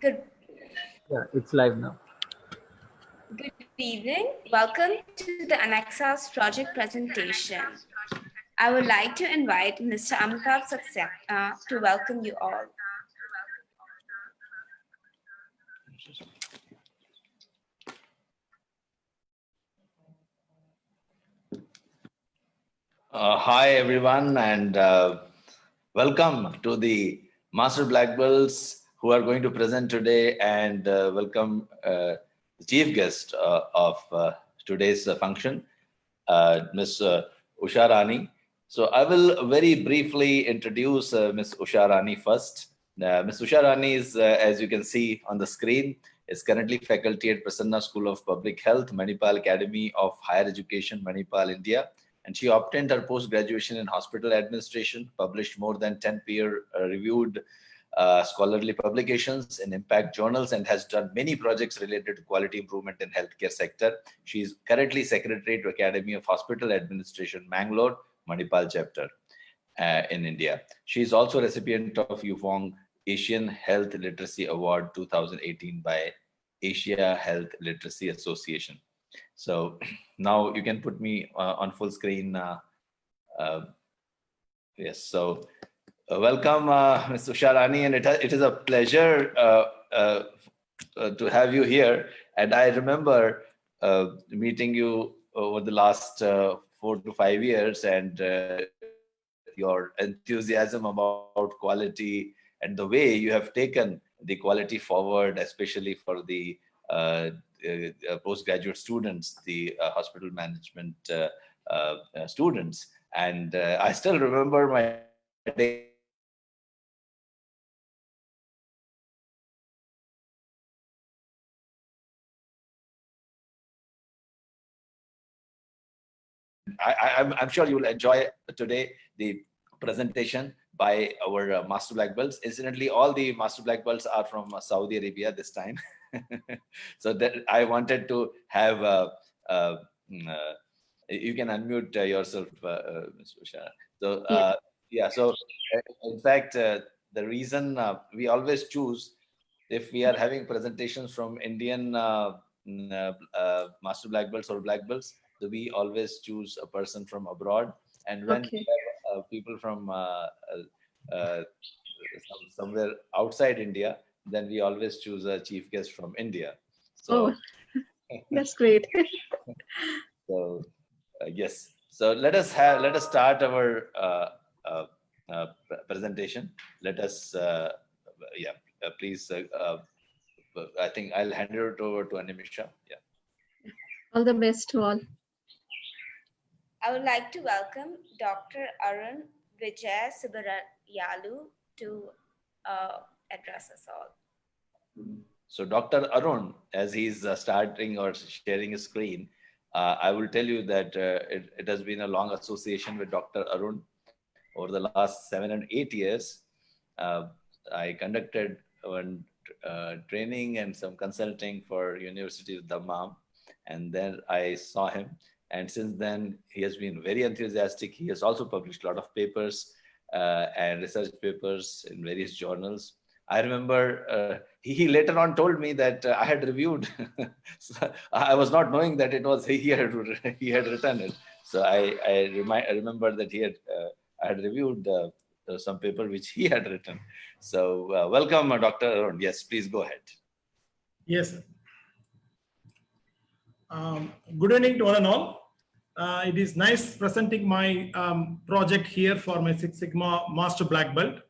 Good, Yeah, it's live now. good evening. Welcome to the Annexa's project presentation. I would like to invite Mr. Amitabh Saxena to welcome you all. Hi everyone, and welcome to the Master Black Belts who are going to present today, and welcome the chief guest of today's function, Ms. Usha Rani. So I will very briefly introduce Ms. Usha Rani first. Ms. Usha Rani is, as you can see on the screen, is currently faculty at Prasanna School of Public Health, Manipal Academy of Higher Education, Manipal, India. And she obtained her post-graduation in hospital administration, published more than 10 peer-reviewed scholarly publications in impact journals, and has done many projects related to quality improvement in healthcare sector. She is currently Secretary to Academy of Hospital Administration, Mangalore, Manipal chapter in India. She is also recipient of Yufong Asian Health Literacy Award 2018 by Asia Health Literacy Association. So now you can put me on full screen. Yes, so welcome, Ms. Usha Rani, and it is a pleasure to have you here. And I remember meeting you over the last 4 to 5 years, and your enthusiasm about quality and the way you have taken the quality forward, especially for the postgraduate students, the hospital management students. And I still remember my days I'm sure you will enjoy today the presentation by our Master Black Belts. Incidentally, all the Master Black Belts are from Saudi Arabia this time. So that I wanted to have, you can unmute yourself, Ms. Usha. So, yeah, so in fact, the reason we always choose, if we are having presentations from Indian Master Black Belts or Black Belts, so we always choose a person from abroad. And when we have people from somewhere outside India, then we always choose a chief guest from India. So that's great. So yes, so let us start our presentation. Let us please. I think I'll hand it over to Animisha. Yeah. All the best to all. I would like to welcome Dr. Arun Vijay Subarayalu to address us all. So Dr. Arun, as he's starting or sharing his screen, I will tell you that it has been a long association with Dr. Arun over the last 7 and 8 years. I conducted one training and some consulting for University of Dammam, and then I saw him. And since then, he has been very enthusiastic. He has also published a lot of papers and research papers in various journals. I remember he later on told me that I had reviewed. So I was not knowing that it was he had written it. So I remember that I had reviewed some paper which he had written. So welcome, Dr. Arun. Yes, please go ahead. Yes. Good evening to all and all. It is nice presenting my project here for my Six Sigma Master Black Belt.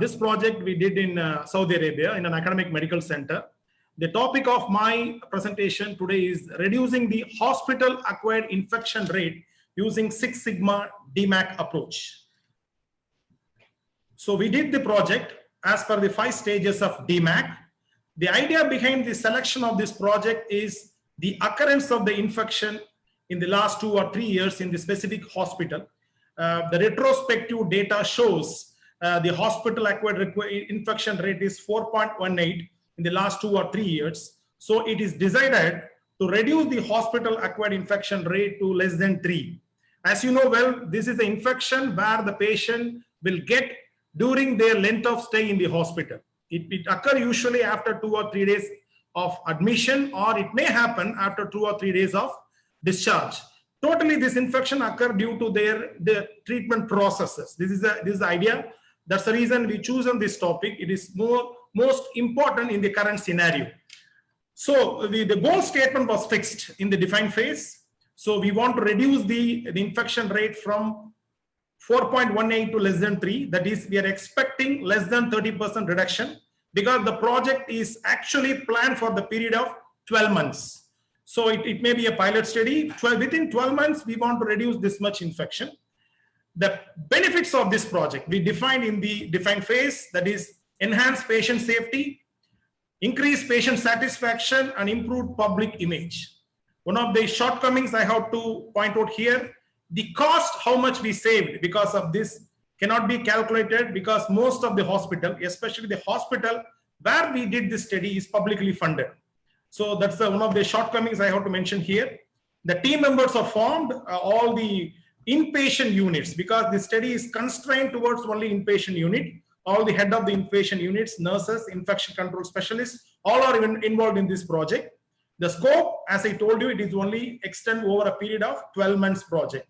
This project we did in Saudi Arabia in an academic medical center. The topic of my presentation today is reducing the hospital-acquired infection rate using Six Sigma DMAC approach. So we did the project as per the 5 stages of DMAC. The idea behind the selection of this project is the occurrence of the infection in the last 2 or 3 years in the specific hospital. The retrospective data shows the hospital-acquired infection rate is 4.18 in the last 2 or 3 years. So it is decided to reduce the hospital-acquired infection rate to less than 3. As you know well, this is the infection where the patient will get during their length of stay in the hospital. It occur usually after 2 or 3 days of admission, or it may happen after 2 or 3 days of discharge. Totally, this infection occur due to their treatment processes. This is the idea. That's the reason we chosen this topic. It is most important in the current scenario. So the goal statement was fixed in the define phase. So we want to reduce the infection rate from 4.18 to less than 3. That is, we are expecting less than 30% reduction, because the project is actually planned for the period of 12 months. So it may be a pilot study. Within 12 months, we want to reduce this much infection. The benefits of this project we defined in the define phase, that is enhance patient safety, increase patient satisfaction, and improve public image. One of the shortcomings I have to point out here, the cost, how much we saved because of this cannot be calculated, because most of the hospital, especially the hospital where we did this study, is publicly funded. So that's one of the shortcomings I have to mention here. The team members are formed, all the inpatient units, because the study is constrained towards only inpatient unit. All the head of the inpatient units, nurses, infection control specialists, all are involved in this project. The scope, as I told you, it is only extend over a period of 12 months project.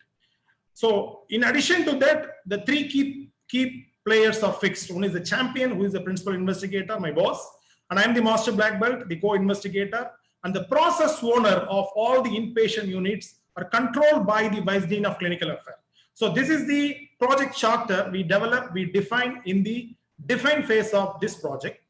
So in addition to that, the 3 key players are fixed. One is the champion, who is the principal investigator, my boss, and I'm the master black belt, the co-investigator, and the process owner of all the inpatient units are controlled by the Vice Dean of Clinical Affairs. So this is the project charter we developed, we define in the define phase of this project.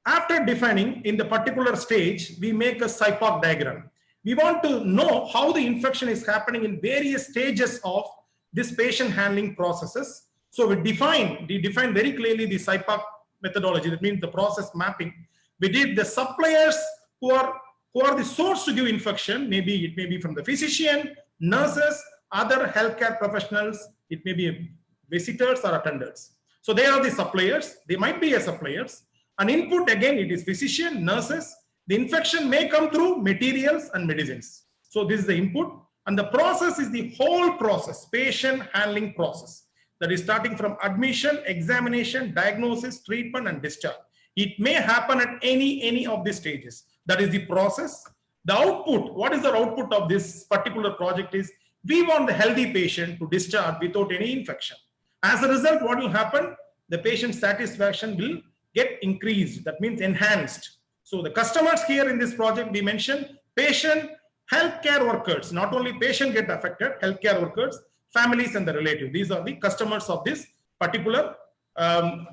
After defining in the particular stage, we make a SIPOC diagram. We want to know how the infection is happening in various stages of this patient handling processes. So we define very clearly the SIPOC methodology. That means the process mapping. We did the suppliers who are the source to give infection. Maybe it may be from the physician, nurses, other healthcare professionals. It may be visitors or attendants. So they are the suppliers. They might be a suppliers. An input, again, it is physician, nurses. The infection may come through materials and medicines. So this is the input. And the process is the whole process, patient handling process. That is starting from admission, examination, diagnosis, treatment, and discharge. It may happen at any of these stages. That is the process. The output, what is the output of this particular project is, we want the healthy patient to discharge without any infection. As a result, what will happen? The patient satisfaction will get increased. That means enhanced. So the customers here in this project, we mentioned patient, healthcare workers. Not only patient get affected, healthcare workers, families, and the relatives. These are the customers of this particular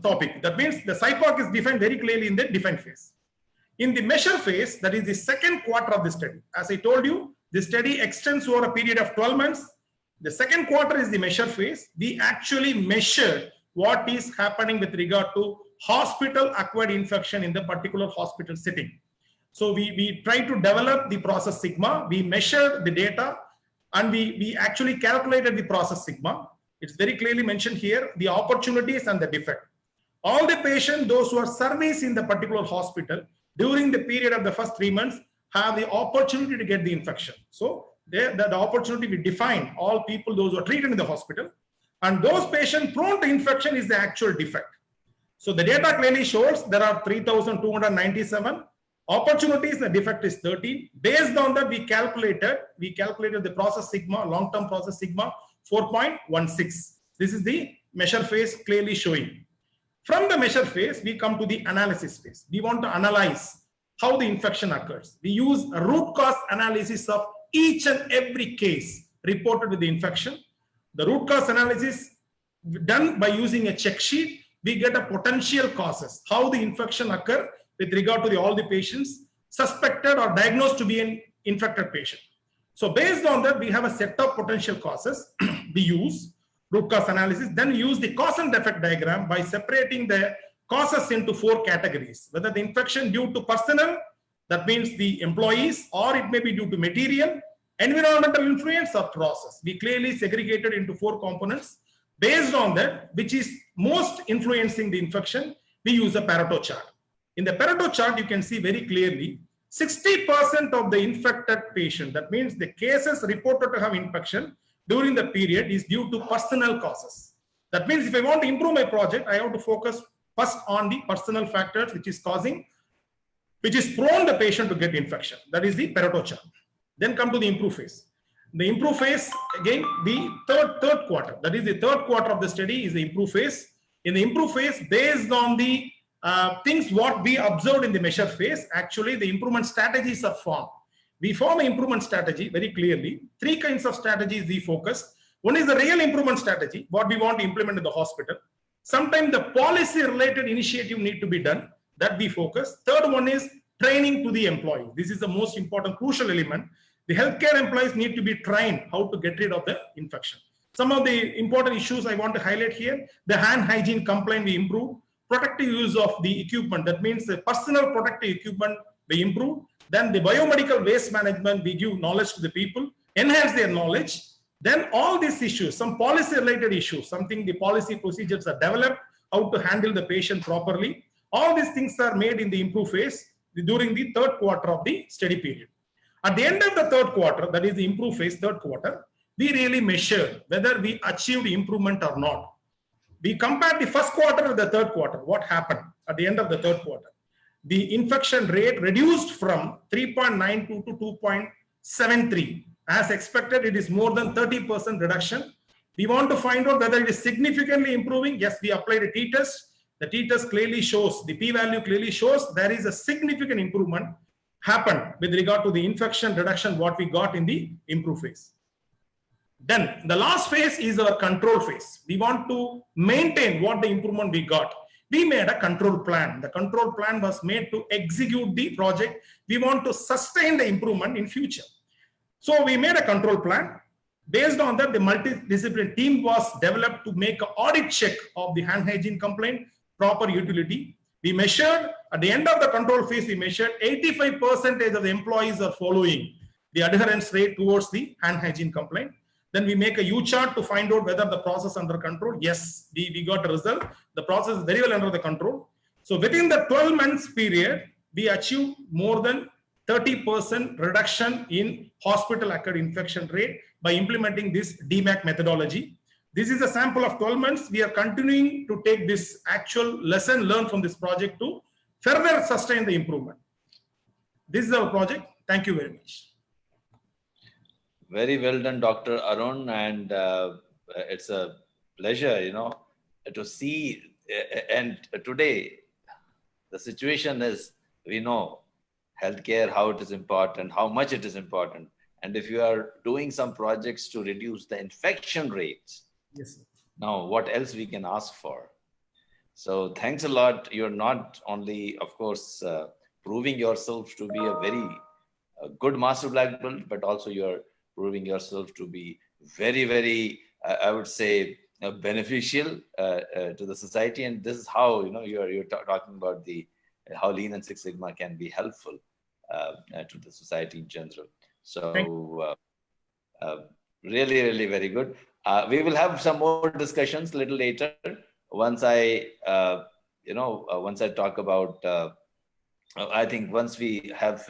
topic. That means the SIPOC is defined very clearly in the define phase. In the measure phase, that is the second quarter of the study. As I told you, the study extends over a period of 12 months. The second quarter is the measure phase. We actually measure what is happening with regard to hospital acquired infection in the particular hospital setting. So we try to develop the process sigma. We measure the data, and we actually calculated the process sigma. It's very clearly mentioned here, the opportunities and the defect. All the patients, those who are serviced in the particular hospital during the period of the first 3 months, have the opportunity to get the infection. So the opportunity we define all people, those who are treated in the hospital, and those patients prone to infection is the actual defect. So the data clearly shows there are 3,297 opportunities. The defect is 13. Based on that, we calculated the process sigma, long-term process sigma 4.16. This is the measure phase clearly showing. From the measure phase, we come to the analysis phase. We want to analyze how the infection occurs. We use a root cause analysis of each and every case reported with the infection. The root cause analysis done by using a check sheet, we get a potential causes, how the infection occur with regard to all the patients suspected or diagnosed to be an infected patient. So based on that, we have a set of potential causes. We use root cause analysis, then we use the cause and effect diagram by separating the causes into 4 categories, whether the infection due to personnel, that means the employees, or it may be due to material, environmental influence, or process. We clearly segregated into 4 components. Based on that, which is most influencing the infection, we use a Pareto chart. In the Pareto chart, you can see very clearly 60% of the infected patient, that means the cases reported to have infection during the period, is due to personnel causes. That means if I want to improve my project, I have to focus First, on the personal factors which is prone the patient to get infection. That is the Pareto chart. Then come to the improve phase. The improve phase, again, the third quarter. That is the third quarter of the study is the improve phase. In the improve phase, based on the things what we observed in the measure phase, actually the improvement strategies are formed. We form an improvement strategy very clearly. Three kinds of strategies we focus. One is the real improvement strategy, what we want to implement in the hospital. Sometimes the policy related initiative need to be done, that we focus. Third one is training to the employee. This is the most important crucial element. The healthcare employees need to be trained how to get rid of the infection. Some of the important issues I want to highlight here: the hand hygiene complaint we improve, protective use of the equipment, that means the personal protective equipment we improve. Then the biomedical waste management, we give knowledge to the people, enhance their knowledge. Then all these issues, some policy related issues, something the policy procedures are developed, how to handle the patient properly. All these things are made in the improve phase during the third quarter of the study period. At the end of the third quarter, that is the improve phase, third quarter, we really measure whether we achieved improvement or not. We compare the first quarter with the third quarter. What happened at the end of the third quarter? The infection rate reduced from 3.92 to 2.73. As expected, it is more than 30% reduction. We want to find out whether it is significantly improving. Yes, we applied a t-test. The t-test clearly shows, the p-value clearly shows there is a significant improvement happened with regard to the infection reduction what we got in the improve phase. Then the last phase is our control phase. We want to maintain what the improvement we got. We made a control plan. The control plan was made to execute the project. We want to sustain the improvement in future. So we made a control plan. Based on that, the multidisciplinary team was developed to make an audit check of the hand hygiene complaint, proper utility. We measured, at the end of the control phase, we measured 85% of the employees are following the adherence rate towards the hand hygiene complaint. Then we make a U-chart to find out whether the process under control. Yes, we got a result. The process is very well under the control. So within the 12 months period, we achieved more than 30% reduction in hospital-acquired infection rate by implementing this DMAC methodology. This is a sample of 12 months. We are continuing to take this actual lesson learned from this project to further sustain the improvement. This is our project. Thank you very much. Very well done, Dr. Arun, and it's a pleasure, to see. And today, the situation is, we know healthcare, how it is important, how much it is important. And if you are doing some projects to reduce the infection rates, yes, now what else we can ask for? So thanks a lot. You're not only, of course, proving yourself to be a very good master black belt, but also you're proving yourself to be very, very, I would say, beneficial to the society. And this is how, you're talking about how Lean and Six Sigma can be helpful to the society in general. So really, really very good. We will have some more discussions a little later once I, once I talk about, I think once we have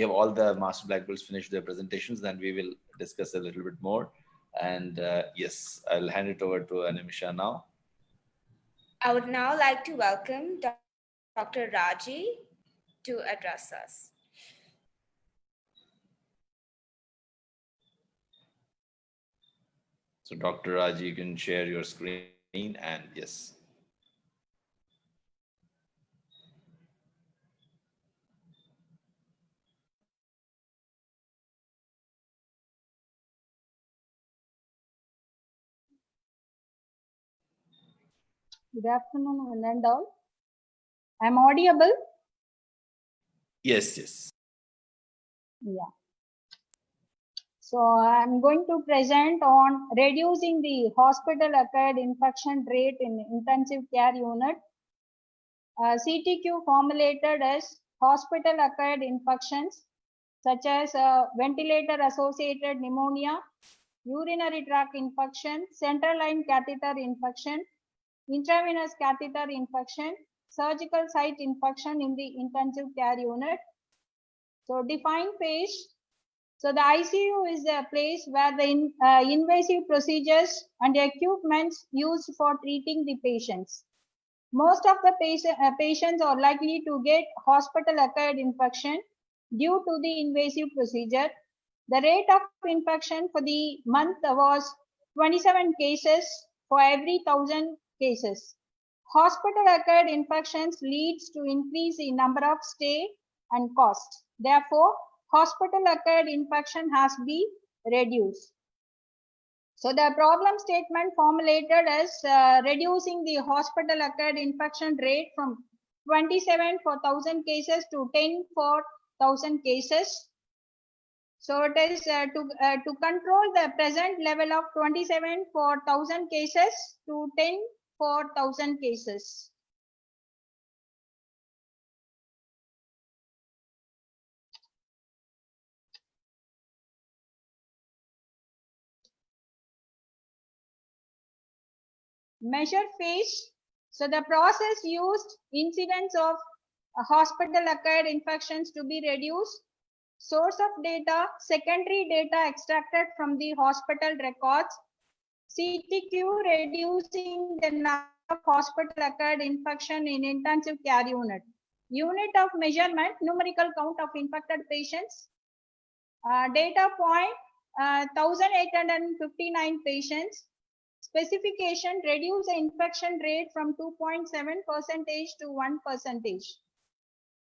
all the master black belts finished their presentations, then we will discuss a little bit more. And yes, I'll hand it over to Animisha now. I would now like to welcome Dr. Raji to address us. So Dr. Raji, you can share your screen and yes. Good afternoon, one and all. I'm audible? Yes, yes. Yeah. So I'm going to present on reducing the hospital-acquired infection rate in intensive care unit. CTQ formulated as hospital-acquired infections such as ventilator-associated pneumonia, urinary tract infection, central line catheter infection, intravenous catheter infection, surgical site infection in the intensive care unit. So defined phase. So the ICU is a place where the invasive procedures and equipments used for treating the patients. Most of the patients are likely to get hospital-acquired infection due to the invasive procedure. The rate of infection for the month was 27 cases for every 1,000 cases. Hospital-acquired infections leads to increase in number of stay and cost. Therefore, hospital-acquired infection has been reduced. So the problem statement formulated as reducing the hospital-acquired infection rate from 27 for 1,000 cases to 10 for 1,000 cases. So it is to control the present level of 27 for 1,000 cases to 10 for 1,000 cases. Measure phase. So the process used incidence of hospital-acquired infections to be reduced. Source of data, secondary data extracted from the hospital records. CTQ reducing the number of hospital-acquired infection in intensive care unit. Unit of measurement, numerical count of infected patients. Data point, 1,859 patients. Specification, reduce the infection rate from 2.7% to 1%.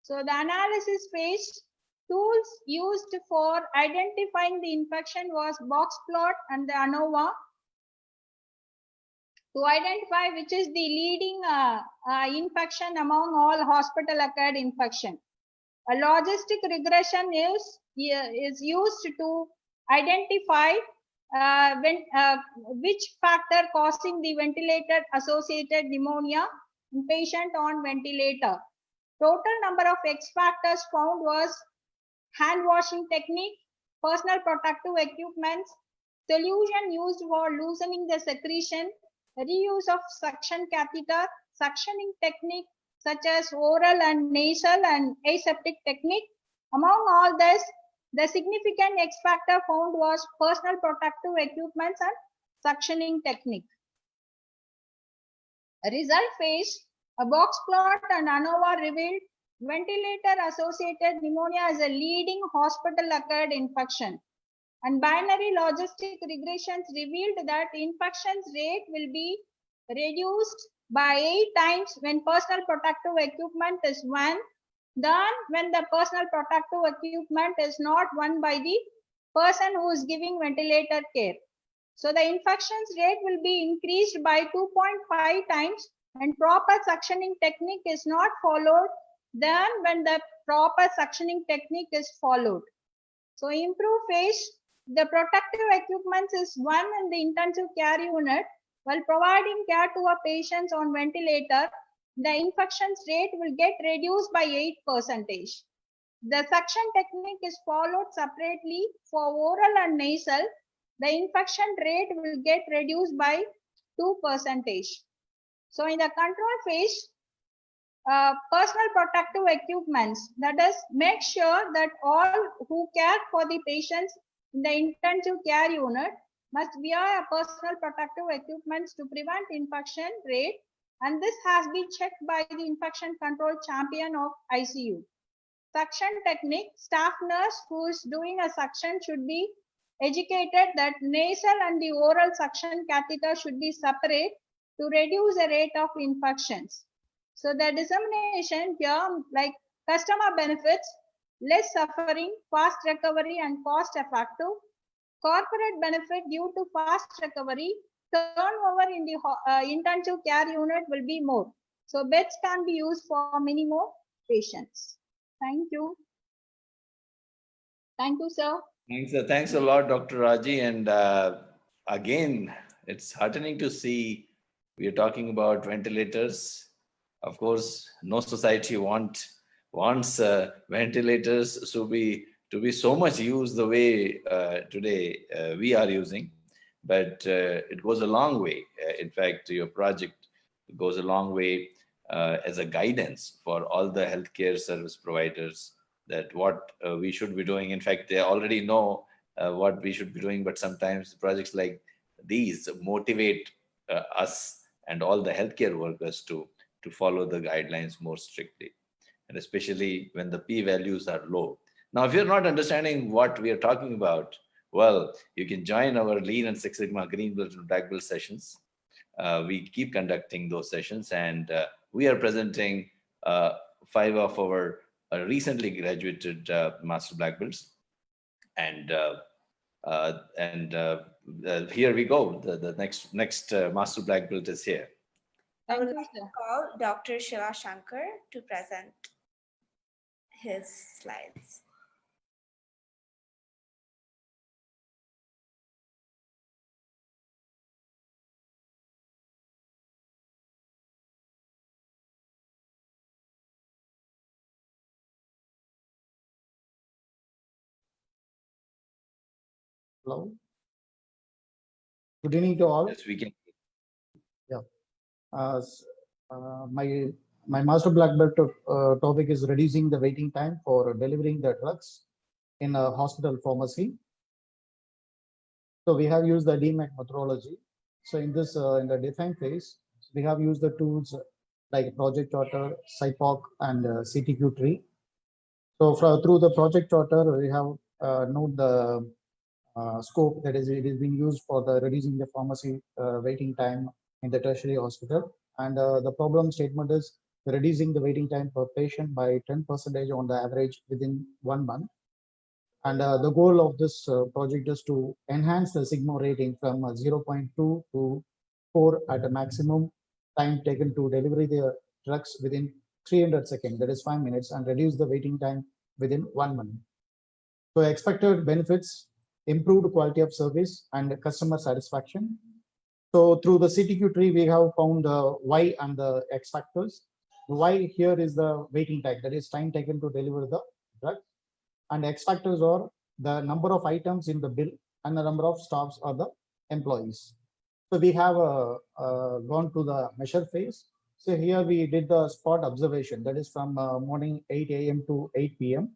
So the analysis phase, tools used for identifying the infection was box plot and the ANOVA to identify which is the leading infection among all hospital-acquired infection. A logistic regression is used to identify which factor causing the ventilator-associated pneumonia in patient on ventilator. Total number of X factors found was hand washing technique, personal protective equipments, solution used for loosening the secretion, reuse of suction catheter, suctioning technique such as oral and nasal and aseptic technique. Among all this, the significant X factor found was personal protective equipments and suctioning technique. A result phase, a box plot and ANOVA revealed ventilator-associated pneumonia as a leading hospital-acquired infection. And binary logistic regressions revealed that infections rate will be reduced by 8 times when personal protective equipment is 1, than when the personal protective equipment is not won by the person who is giving ventilator care. So the infections rate will be increased by 2.5 times when proper suctioning technique is not followed than when the proper suctioning technique is followed. So improve phase, the protective equipment is 1 in the intensive care unit while providing care to a patient on ventilator. The infections rate will get reduced by 8%. The suction technique is followed separately for oral and nasal. The infection rate will get reduced by 2%. So in the control phase, personal protective equipments, that is, make sure that all who care for the patients in the intensive care unit must wear a personal protective equipments to prevent infection rate, and this has been checked by the infection control champion of ICU. Suction technique, staff nurse who is doing a suction should be educated that nasal and the oral suction catheter should be separate to reduce the rate of infections. So the dissemination here, like customer benefits, less suffering, fast recovery and cost effective. Corporate benefit due to fast recovery, turnover in the intensive care unit will be more. So beds can be used for many more patients. Thank you. Thank you, sir. Thanks a lot, Dr. Raji. And again, it's heartening to see we are talking about ventilators. Of course, no society wants ventilators to be so much used the way today we are using, but it goes a long way. In fact, your project goes a long way as a guidance for all the healthcare service providers that what we should be doing. In fact, they already know what we should be doing, but sometimes projects like these motivate us and all the healthcare workers to to follow the guidelines more strictly, and especially when the p-values are low. Now, if you're not understanding what we are talking about, well, you can join our Lean and Six Sigma Green Belt and Black Belt sessions. We keep conducting those sessions, and we are presenting 5 of our recently graduated Master Black Belts. And here we go. The next Master Black Belt is here. I would Thank you, like to sir. call Dr. Shiva Shankar to present his slides. Hello. Good evening to all. Yes, we can. My master black belt topic is reducing the waiting time for delivering the drugs in a hospital pharmacy. So we have used the DMAC methodology. So in this in the define phase, we have used the tools like Project Charter, SIPOC, and CTQ tree. So through the Project Charter, we have known the scope that is it is being used for the reducing the pharmacy waiting time in the tertiary hospital, and the problem statement is reducing the waiting time per patient by 10% on the average within 1 month. And the goal of this project is to enhance the sigma rating from 0.2 to 4 at a maximum time taken to deliver the drugs within 300 seconds, that is 5 minutes, and reduce the waiting time within 1 month. So expected benefits: improved quality of service and customer satisfaction. So through the CTQ tree, we have found the Y and the X factors. The Y here is the waiting time, that is time taken to deliver the drug. And X factors are the number of items in the bill and the number of staffs or the employees. So we have gone to the measure phase. So here we did the spot observation, that is from morning 8 a.m. to 8 p.m.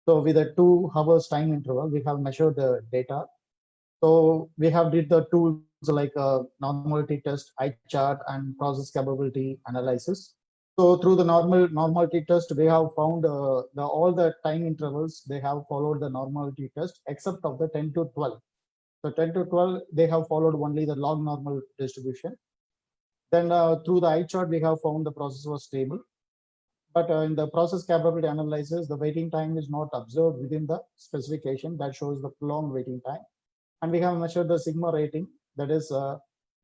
So with a 2 hours time interval, we have measured the data. So we have did the tools like normality test, eye chart, and process capability analysis. So through the normality test, we have found all the time intervals, they have followed the normality test except of the 10 to 12. So 10 to 12, they have followed only the log normal distribution. Then through the eye chart, we have found the process was stable. But in the process capability analysis, the waiting time is not observed within the specification. That shows the prolonged waiting time. And we have measured the sigma rating. That is,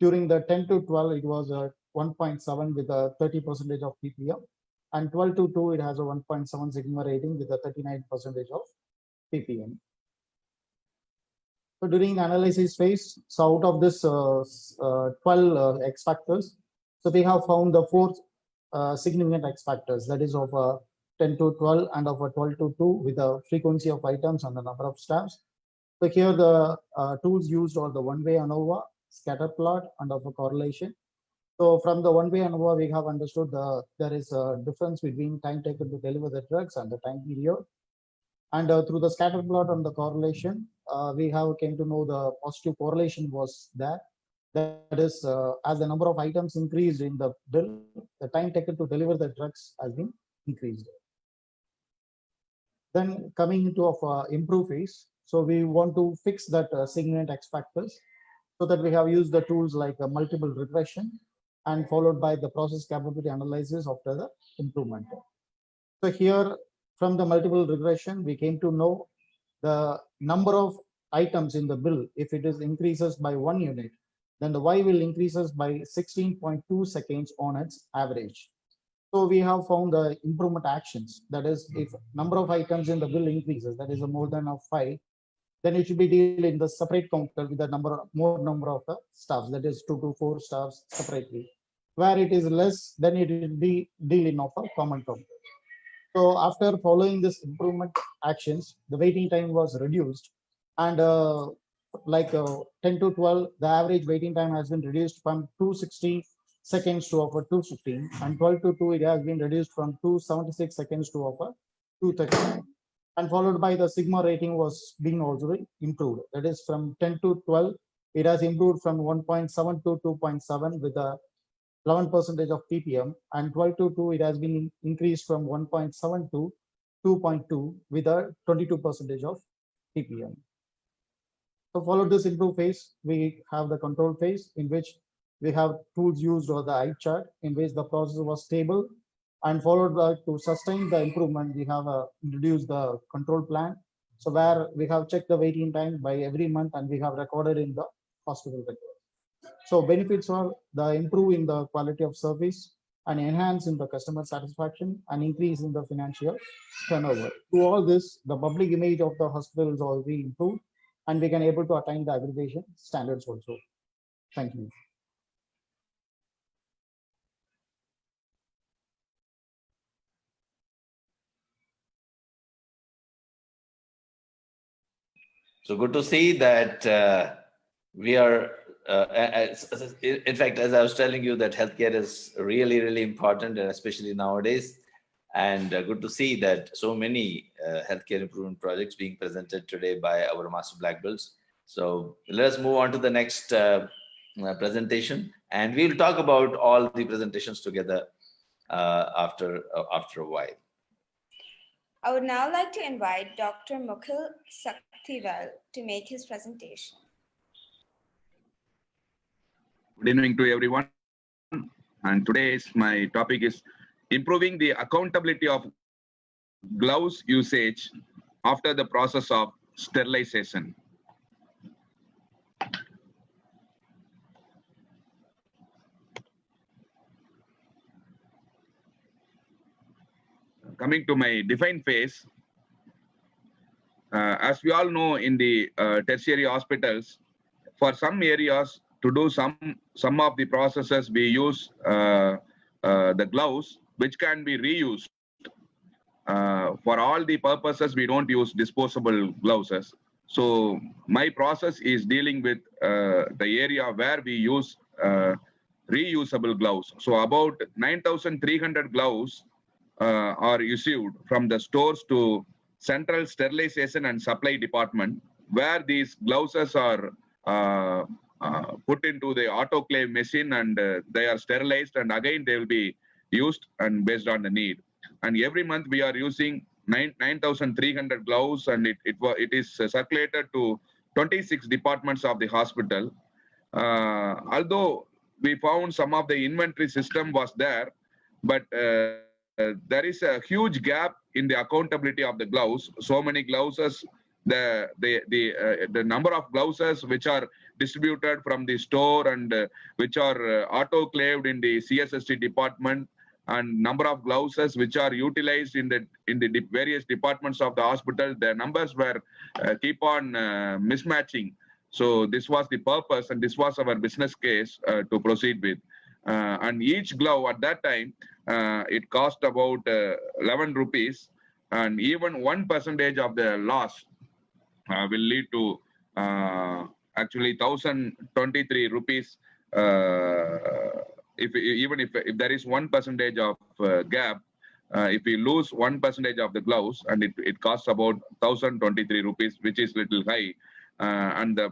during the 10 to 12, it was 1.7 with a 30% of ppm. And 12 to 2, it has a 1.7 sigma rating with a 39% of ppm. So during the analysis phase, so out of this 12 X factors, so we have found the 4 significant X factors, that is of 10 to 12 and of 12 to 2 with the frequency of items and the number of staffs. So here the tools used are the one-way ANOVA, scatter plot, and of a correlation. So from the one-way ANOVA, we have understood there is a difference between time taken to deliver the drugs and the time period. And through the scatter plot and the correlation, we have came to know the positive correlation was there. That is, as the number of items increased in the bill, the time taken to deliver the drugs has been increased. Then coming into improve phase, so we want to fix that significant X factors, so that we have used the tools like multiple regression and followed by the process capability analysis after the improvement. So here from the multiple regression, we came to know the number of items in the bill. If it is increases by 1 unit, then the Y will increases by 16.2 seconds on its average. So we have found the improvement actions. That is, if number of items in the bill increases, that is a more than of 5, then it should be deal in the separate counter with the more number of the staffs, that is 2 to 4 staffs separately. Where it is less, then it will be deal in of a common counter. So after following this improvement actions, the waiting time was reduced, and 10 to 12, the average waiting time has been reduced from 260 seconds to over 215, and 12 to 2, it has been reduced from 276 seconds to over 239. And followed by the sigma rating was being also improved. That is, from 10 to 12, it has improved from 1.7 to 2.7 with a 11% of ppm, and 12 to 2 it has been increased from 1.7 to 2.2 with a 22% of ppm. So follow this improve phase, we have the control phase in which we have tools used or the eye chart in which the process was stable, and followed by to sustain the improvement we have introduced the control plan. So where we have checked the waiting time by every month and we have recorded in the hospital record. So benefits are the improve in the quality of service and enhance in the customer satisfaction and increase in the financial turnover. Through all this, the public image of the hospital is already improved and we can able to attain the accreditation standards also. Thank you. So good to see that we are, in fact, as I was telling you, that healthcare is really, really important, and especially nowadays. And good to see that so many healthcare improvement projects being presented today by our Master Black Belts. So let us move on to the next presentation, and we'll talk about all the presentations together after a while. I would now like to invite Dr. Mukul Saktival to make his presentation. Good evening to everyone. And today's my topic is improving the accountability of gloves usage after the process of sterilization. Coming to my define phase, as we all know, in the tertiary hospitals, for some areas to do some of the processes, we use the gloves, which can be reused. For all the purposes, we don't use disposable gloves. So my process is dealing with the area where we use reusable gloves. So about 9,300 gloves are issued from the stores to Central Sterilization and Supply Department, where these gloves are put into the autoclave machine, and they are sterilized, and again they will be used and based on the need. And every month we are using 9,300 gloves, and it is circulated to 26 departments of the hospital. Although we found some of the inventory system was there, but there is a huge gap in the accountability of the gloves. So many gloves, the number of gloves which are distributed from the store and which are autoclaved in the CSST department, and number of gloves which are utilized in the various departments of the hospital, the numbers were keep on mismatching. So this was the purpose, and this was our business case to proceed with. And each glove at that time, it cost about 11 rupees, and even 1% of the loss will lead to actually 1,023 rupees. If there is 1% of gap, if we lose 1% of the gloves, and it costs about 1,023 rupees, which is little high. And the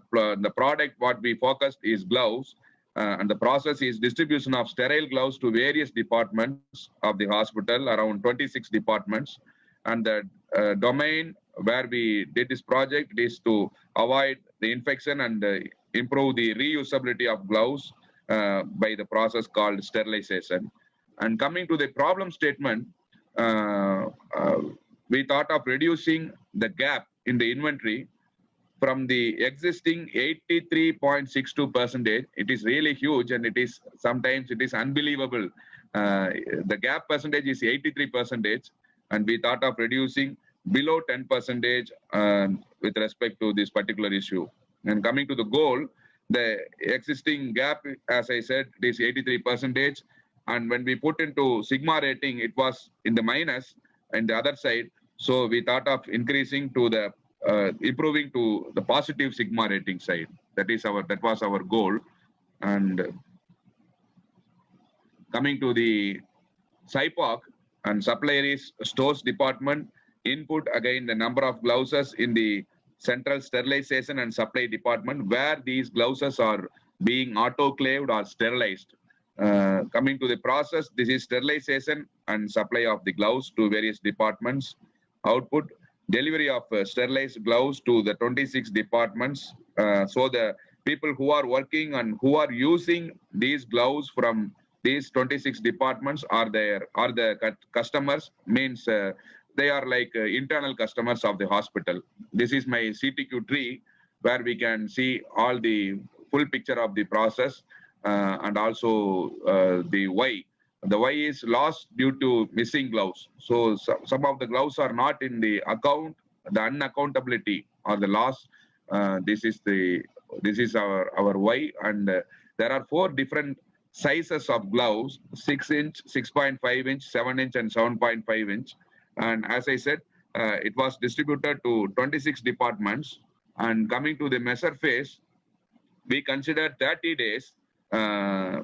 product what we focused is gloves, and the process is distribution of sterile gloves to various departments of the hospital, around 26 departments. And the domain where we did this project is to avoid the infection and improve the reusability of gloves by the process called sterilization. And coming to the problem statement, we thought of reducing the gap in the inventory from the existing 83.62%. It is really huge, and sometimes it is unbelievable. The gap percentage is 83%, and we thought of reducing below 10% with respect to this particular issue. And coming to the goal, the existing gap, as I said, it is 83%. And when we put into sigma rating, it was in the minus and the other side. So we thought of increasing to the improving to the positive sigma rating side. That was our goal. And coming to the SIPOC and suppliers stores department, input again the number of gloves in the Central Sterilization and Supply Department, where these gloves are being autoclaved or sterilized. Coming to the process, this is sterilization and supply of the gloves to various departments. Output, delivery of sterilized gloves to the 26 departments. So the people who are working and who are using these gloves from these 26 departments are the customers, means they are like internal customers of the hospital. This is my CTQ tree where we can see all the full picture of the process and also the why. The why is lost due to missing gloves. So some of the gloves are not in the account, the unaccountability or the loss. This is our why, and there are 4 different sizes of gloves: 6 inch, 6.5 inch, 7 inch, and 7.5 inch. And as I said, it was distributed to 26 departments. And coming to the measure phase, we consider 30 days.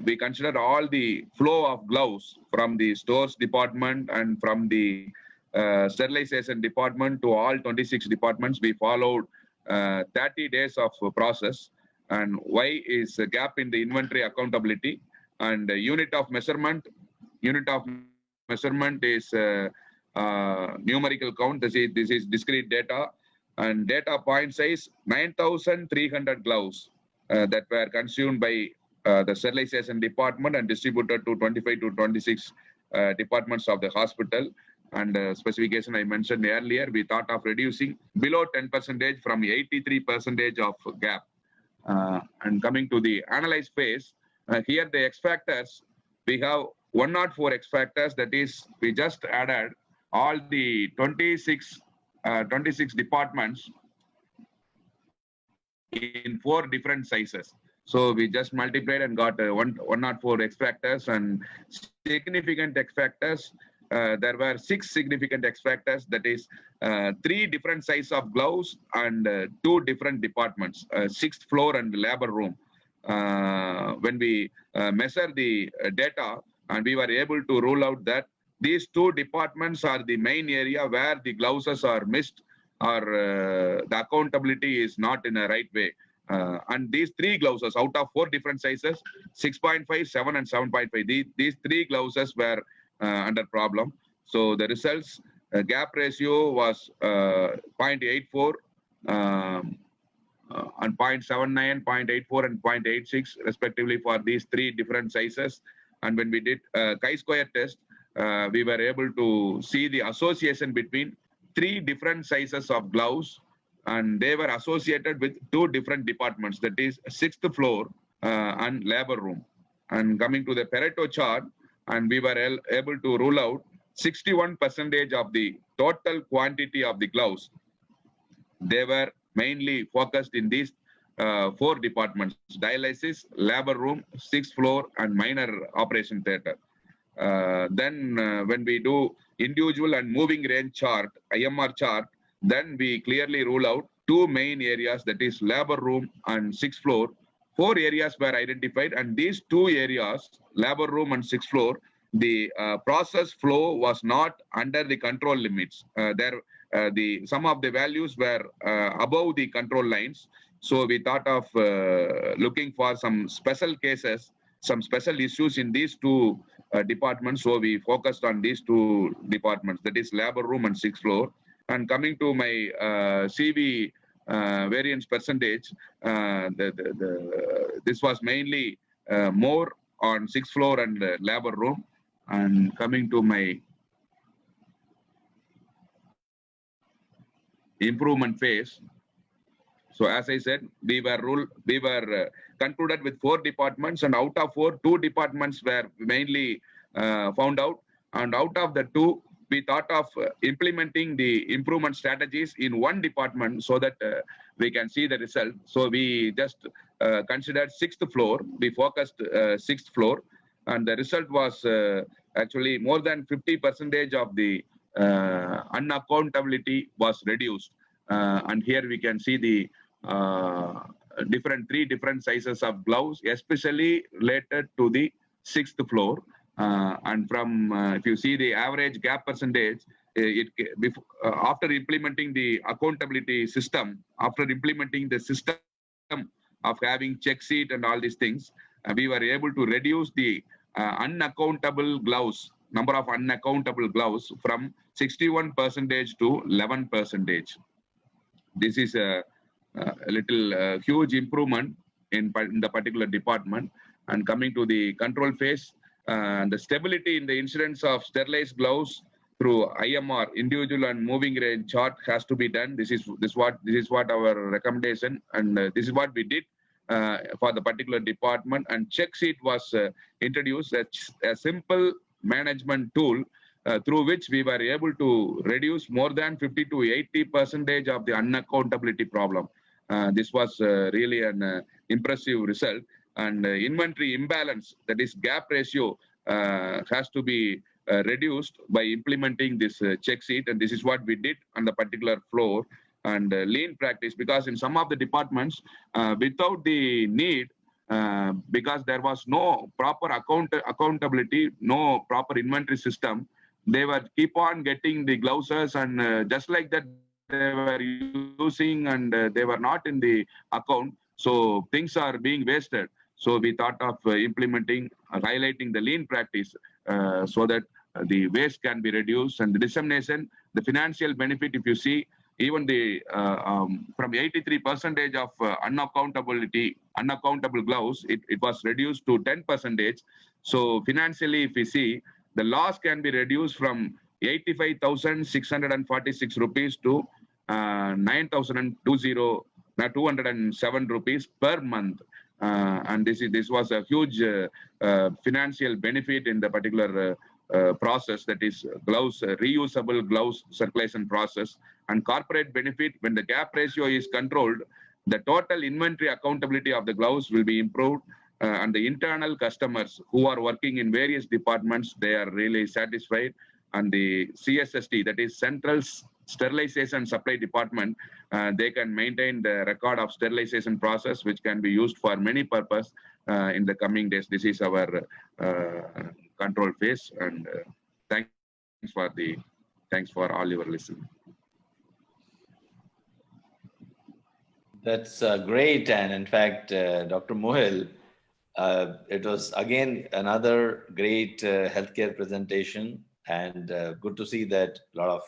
We consider all the flow of gloves from the stores department and from the sterilization department to all 26 departments. We followed 30 days of process. And why is a gap in the inventory accountability. And unit of measurement is numerical count. This is discrete data. And data point size 9,300 gloves that were consumed by the sterilization department and distributed to 25 to 26 departments of the hospital. And specification I mentioned earlier, we thought of reducing below 10% from 83% of gap. And coming to the analyze phase, here the X factors, we have 104 X factors. That is, we just added all the 26 departments in 4 different sizes. So we just multiplied and got 104 X factors and significant X factors. There were 6 significant X factors, that is 3 different sizes of gloves and 2 different departments, 6th floor and labor room. When we measure the data, and we were able to rule out that these 2 departments are the main area where the gloves are missed or the accountability is not in a right way. And these 3 gloves out of 4 different sizes, 6.5, 7 and 7.5, these 3 gloves were under problem. So the results, gap ratio was 0.84 and 0.79, 0.84 and 0.86 respectively for these 3 different sizes. And when we did chi-square test, we were able to see the association between 3 different sizes of gloves, and they were associated with 2 different departments, that is 6th floor and labor room. And coming to the Pareto chart, and we were able to rule out 61% of the total quantity of the gloves. They were mainly focused in these 4 departments: dialysis, labor room, 6th floor, and minor operation theater. Then when we do individual and moving range chart, IMR chart, then we clearly rule out 2 main areas, that is labor room and 6th floor. 4 areas were identified, and these 2 areas, labor room and 6th floor, the process flow was not under the control limits. Some of the values were above the control lines. So we thought of looking for some special cases, some special issues in these 2 departments. So we focused on these 2 departments, that is labor room and 6th floor. And coming to my CV variance percentage, this was mainly more on 6th floor and labor room. And coming to my improvement phase. So as I said, we were concluded with 4 departments, and out of 4, 2 departments were mainly found out. And out of the 2, we thought of implementing the improvement strategies in 1 department so that we can see the result. So we just considered 6th floor. We focused 6th floor, and the result was actually more than 50% of the unaccountability was reduced. And here we can see the 3 different sizes of gloves, especially related to the 6th floor. And from, if you see the average gap percentage, after implementing the accountability system, after implementing the system of having check sheet and all these things, we were able to reduce the unaccountable gloves, number of unaccountable gloves from 61% to 11%. This is a little huge improvement in the particular department. And coming to the control phase, the stability in the incidence of sterilized gloves through IMR, individual and moving range chart, has to be done. This is what our recommendation, and this is what we did for the particular department. And check sheet was introduced as a simple management tool through which we were able to reduce more than 50 to 80% of the unaccountability problem. This was really an impressive result. And inventory imbalance, that is gap ratio, has to be reduced by implementing this check sheet. And this is what we did on the particular floor. And lean practice, because in some of the departments, without the need, because there was no proper accountability, no proper inventory system, they were keep on getting the gloves, and just like that they were using, and they were not in the account. So things are being wasted. So we thought of implementing, highlighting the lean practice so that the waste can be reduced, and the dissemination, the financial benefit, if you see, even the from 83% of unaccountable gloves, it was reduced to 10%. So financially, if we see, the loss can be reduced from 85,646 rupees to 9,207 rupees per month. And this was a huge financial benefit in the particular process, that is gloves, reusable gloves circulation process. And corporate benefit, when the gap ratio is controlled, the total inventory accountability of the gloves will be improved. And the internal customers who are working in various departments, they are really satisfied. And the CSSD, that is Central Sterilization Supply Department, they can maintain the record of sterilization process, which can be used for many purposes in the coming days. This is our control phase. And thanks for all your listening. That's great. And in fact, Dr. Mohil, it was again another great healthcare presentation, and good to see that a lot of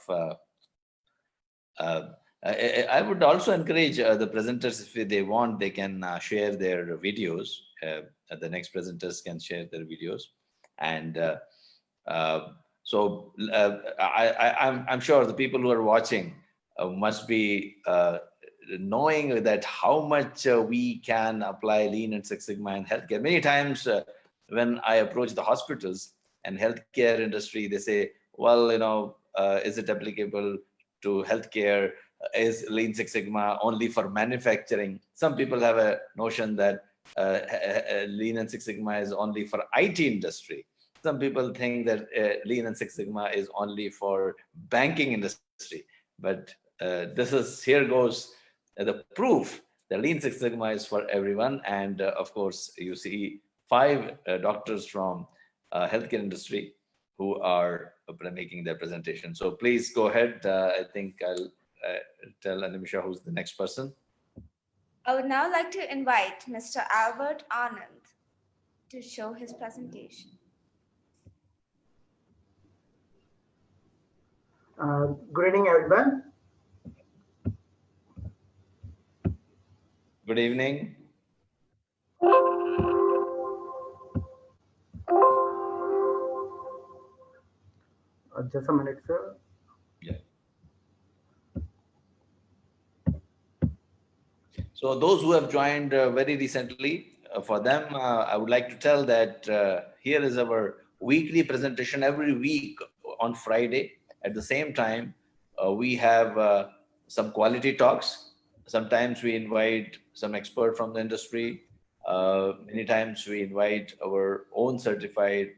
I would also encourage the presenters, if they want, they can share their videos. The next presenters can share their videos. And so I'm sure the people who are watching must be knowing that how much we can apply Lean and Six Sigma in healthcare. Many times when I approach the hospitals and healthcare industry, they say, well, is it applicable to healthcare? Is Lean Six Sigma only for manufacturing? Some people have a notion that Lean and Six Sigma is only for IT industry. Some people think that Lean and Six Sigma is only for banking industry. But here goes the proof that Lean Six Sigma is for everyone. And of course, you see 5 doctors from healthcare industry who are making their presentation. So please go ahead. I think I'll tell Animisha who's the next person. I would now like to invite Mr. Albert Anand to show his presentation. Good evening, everyone. Good evening. Just a minute, sir. Yeah. So those who have joined very recently, for them, I would like to tell that here is our weekly presentation every week on Friday. At the same time, we have some quality talks. Sometimes we invite some expert from the industry. Many times we invite our own certified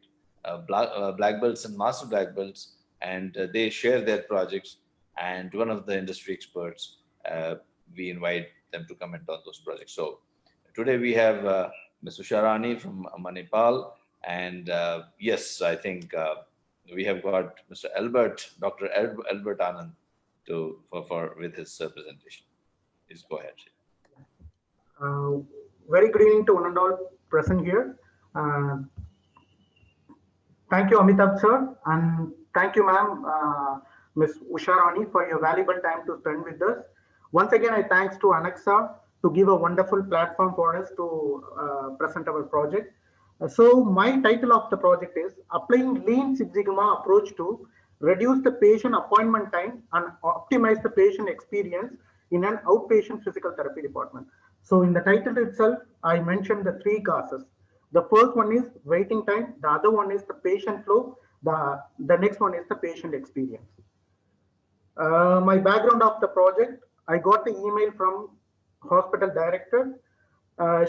black belts and master black belts, and they share their projects. And one of the industry experts, we invite them to comment on those projects. So today we have Ms. Usharani from Manipal, and yes, I think we have got Mr. Dr. Albert Anand with his presentation. Please go ahead. Very good evening to one and all present here. Thank you, Amitabh sir, and thank you, ma'am, Ms. Usharani, for your valuable time to spend with us. Once again, I thanks to Anaxa to give a wonderful platform for us to present our project. So my title of the project is Applying Lean Six Sigma Approach to Reduce the Patient Appointment Time and Optimize the Patient Experience in an Outpatient Physical Therapy Department. So in the title itself, I mentioned the three causes. The first one is waiting time, the other one is the patient flow, the next one is the patient experience. My background of the project, I got the email from hospital director.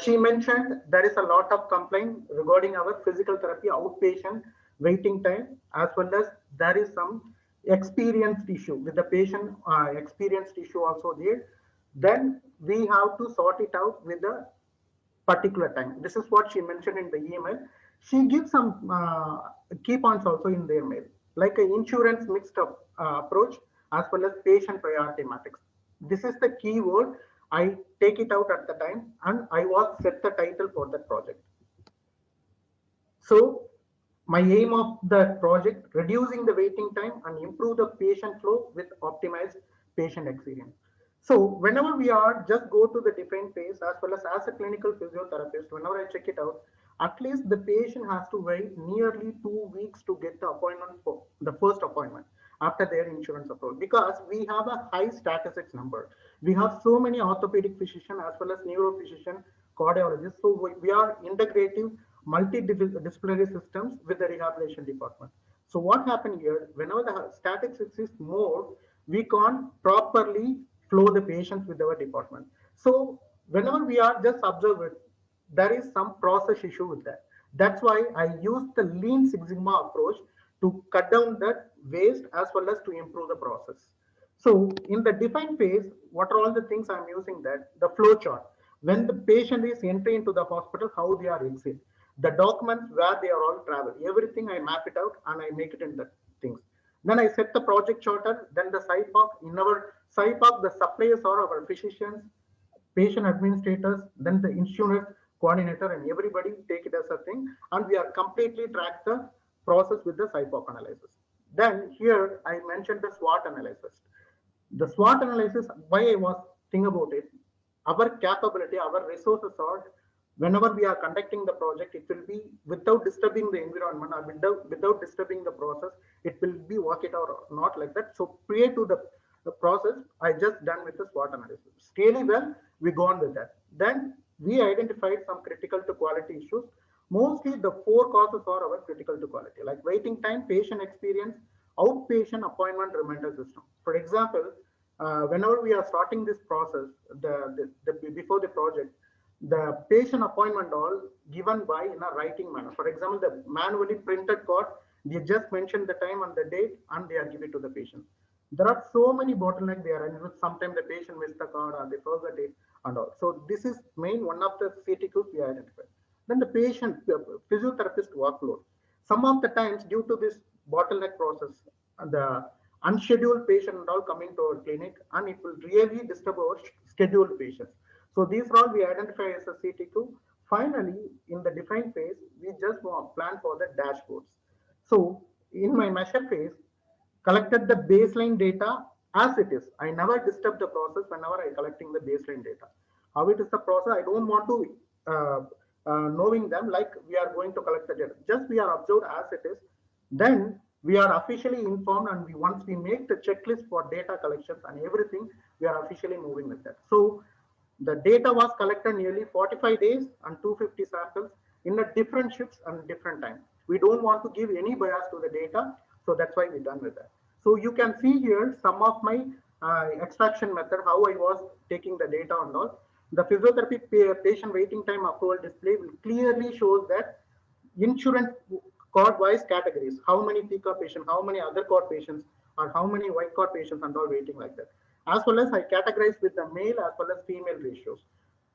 She mentioned there is a lot of complaint regarding our physical therapy outpatient waiting time, as well as there is some experienced issue with the patient experienced issue also there. Then we have to sort it out with the particular time. This is what she mentioned in the email. She gives some key points also in their mail, like an insurance mixed up approach as well as patient priority matrix. This is the key word. I take it out at the time and I was set the title for that project. So my aim of the project, reducing the waiting time and improve the patient flow with optimized patient experience. So whenever we are just go to the different phase as well as a clinical physiotherapist, whenever I check it out, at least the patient has to wait nearly 2 weeks to get the appointment for the first appointment after their insurance approval, because we have a high statistics number. We have so many orthopedic physician as well as neuro physician, cardiologists. So we are integrative multidisciplinary systems with the rehabilitation department. So what happened here, whenever the statistics is more, we can't properly flow the patients with our department. So whenever we are just observe it, there is some process issue with that. That's why I use the Lean Six Sigma approach to cut down that waste as well as to improve the process. So in the define phase, what are all the things I'm using that? The flow chart. When the patient is entering into the hospital, how they are exit. The documents where they are all travel. Everything I map it out and I make it in the things. Then I set the project charter, then the SIPOC. In our SIPOC, the suppliers are our physicians, patient administrators, then the insurance coordinator, and everybody take it as a thing. And we are completely track the process with the SIPOC analysis. Then here I mentioned the SWOT analysis. The SWOT analysis, why I was thinking about it, our capability, our resources are, whenever we are conducting the project, it will be without disturbing the environment or without disturbing the process, it will be work it out or not like that. So prior to the process, I just done with the SWOT analysis. Really well, we go on with that. Then we identified some critical to quality issues. Mostly the four causes are our critical to quality, like waiting time, patient experience, outpatient appointment reminder system. For example, whenever we are starting this process, before the project, the patient appointment all given by in a writing manner. For example, the manually printed card, they just mention the time and the date and they are given to the patient. There are so many bottlenecks there, and sometimes the patient missed the card or they forgot it and all. So this is main one of the CTQs we identified. Then the patient physiotherapist workload. Some of the times due to this bottleneck process, the unscheduled patient and all coming to our clinic, and it will really disturb our scheduled patients. So these are all we identify as a CTQ. Finally, in the define phase, we just plan for the dashboards. So in my measure phase, collected the baseline data as it is. I never disturb the process whenever I collecting the baseline data. How it is the process, I don't want to knowing them like we are going to collect the data. Just we are observed as it is. Then we are officially informed, and once we make the checklist for data collections and everything, we are officially moving with that. So the data was collected nearly 45 days and 250 samples in a different shifts and different time. We don't want to give any bias to the data, so that's why we done with that. So you can see here some of my extraction method, how I was taking the data and all. The physiotherapy patient waiting time approval display will clearly shows that insurance card wise categories, how many PICA patients, how many other card patients, or how many white card patients and all waiting like that. As well as I categorize with the male as well as female ratios.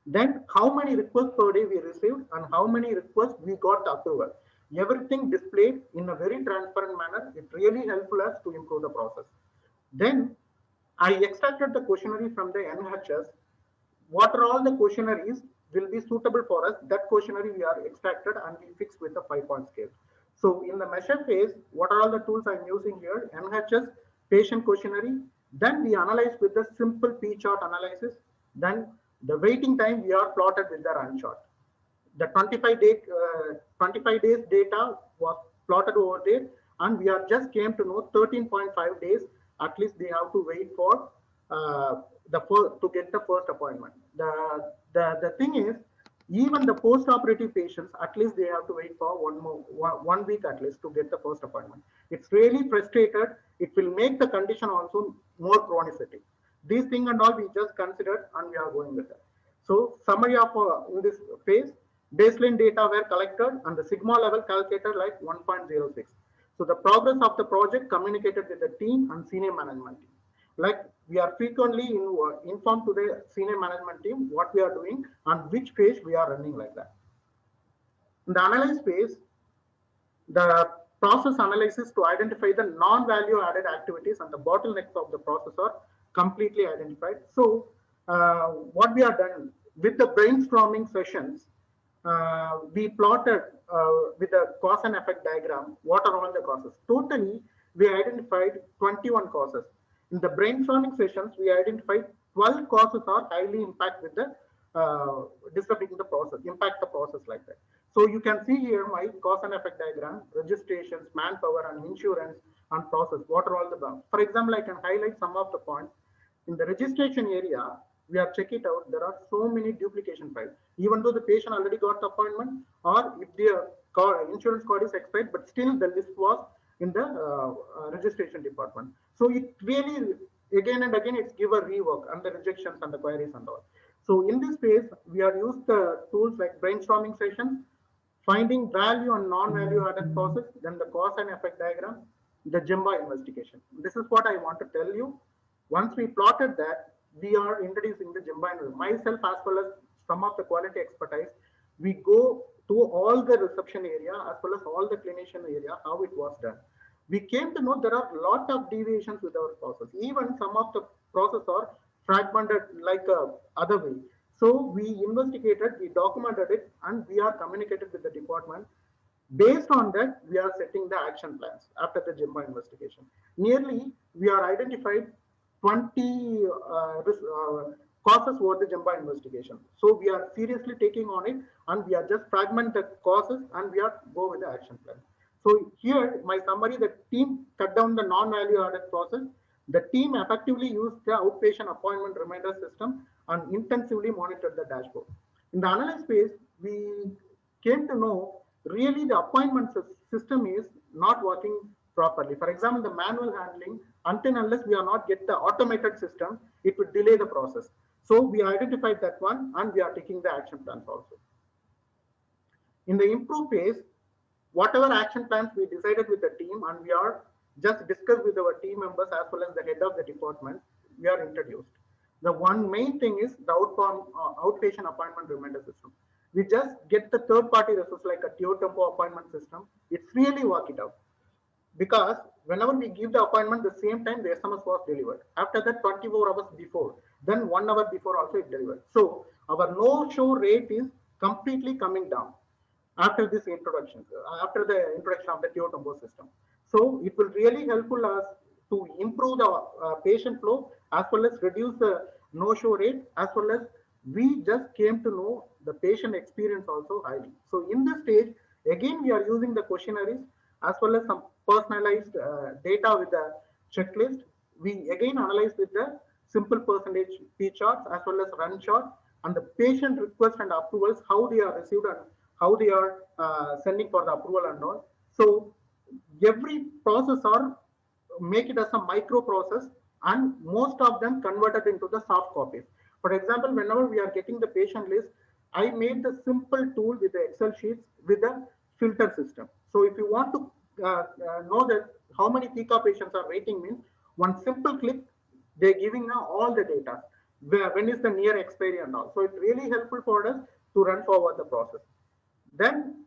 Then how many requests per day we received and how many requests we got approval. Everything displayed in a very transparent manner. It really helpful us to improve the process. Then I extracted the questionnaire from the NHS. What are all the questionnaires will be suitable for us? That questionnaire we are extracted and we fixed with a 5-point scale. So in the measure phase, what are all the tools I'm using here? NHS, patient questionnaire. Then we analyze with the simple P chart analysis. Then the waiting time we are plotted with the run chart. The 25 days data was plotted over there, and we are just came to know 13.5 days at least they have to wait for to get the first appointment. The thing is, even the post-operative patients, at least they have to wait for 1 week at least to get the first appointment. It's really frustrated. It will make the condition also more chronicity. These things and all we just considered, and we are going with it. So summary of in this phase, baseline data were collected and the sigma level calculated like 1.06. So the progress of the project communicated with the team and senior management team. Like we are frequently informed to the senior management team what we are doing and which phase we are running like that. In the analyze phase, the process analysis to identify the non-value added activities and the bottlenecks of the process are completely identified. So what we are done with the brainstorming sessions, we plotted with a cause and effect diagram what are all the causes. Totally, we identified 21 causes. In the brainstorming sessions, we identified 12 causes are highly impact with the disrupting the process, impact the process like that. So you can see here my cause and effect diagram, registrations, manpower and insurance and process. What are all the, for example, I can highlight some of the points. In the registration area, we are checking it out. There are so many duplication files. Even though the patient already got the appointment, or if their insurance card is expired, but still the list was in the registration department. So it really, again and again, it's give a rework and the rejections and the queries and all. So in this phase, we are used the tools like brainstorming session, finding value and non-value added process, then the cause and effect diagram, the Gemba investigation. This is what I want to tell you. Once we plotted that, we are introducing the Gemba. Myself as well as some of the quality expertise, we go to all the reception area as well as all the clinician area, how it was done. We came to know there are a lot of deviations with our process. Even some of the process are fragmented like other way. So we investigated, we documented it, and we are communicated with the department. Based on that, we are setting the action plans after the Gemba investigation. Nearly, we are identified 20 causes over the Gemba investigation. So we are seriously taking on it, and we are just fragment the causes, and we are go with the action plan. So here, my summary: the team cut down the non-value added process. The team effectively used the outpatient appointment reminder system and intensively monitored the dashboard. In the analysis phase, we came to know really the appointment system is not working properly. For example, the manual handling, until unless we are not get the automated system, it would delay the process. So we identified that one, and we are taking the action plans also. In the improve phase, whatever action plans we decided with the team, and we are just discussed with our team members as well as the head of the department, we are introduced. The one main thing is the outpatient appointment reminder system. We just get the third-party resource like a Teotempo appointment system. It's really work it out. Because whenever we give the appointment, the same time the SMS was delivered. After that, 24 hours before, then 1 hour before also it delivered. So our no-show rate is completely coming down after this introduction, after the introduction of the Teotempo system. So it will really helpful us to improve the patient flow as well as reduce the no-show rate, as well as we just came to know the patient experience also highly. So in this stage, again, we are using the questionnaires as well as some personalized data with the checklist. We again analyze with the simple percentage P charts as well as run chart, and the patient request and approvals, how they are received and how they are sending for the approval and all. So every process are make it as a micro process, and most of them converted into the soft copies. For example, whenever we are getting the patient list, I made the simple tool with the Excel sheets with the filter system. So if you want to know that how many PICA patients are waiting, means one simple click, they're giving now all the data. When is the near expiry and all. So it's really helpful for us to run forward the process. Then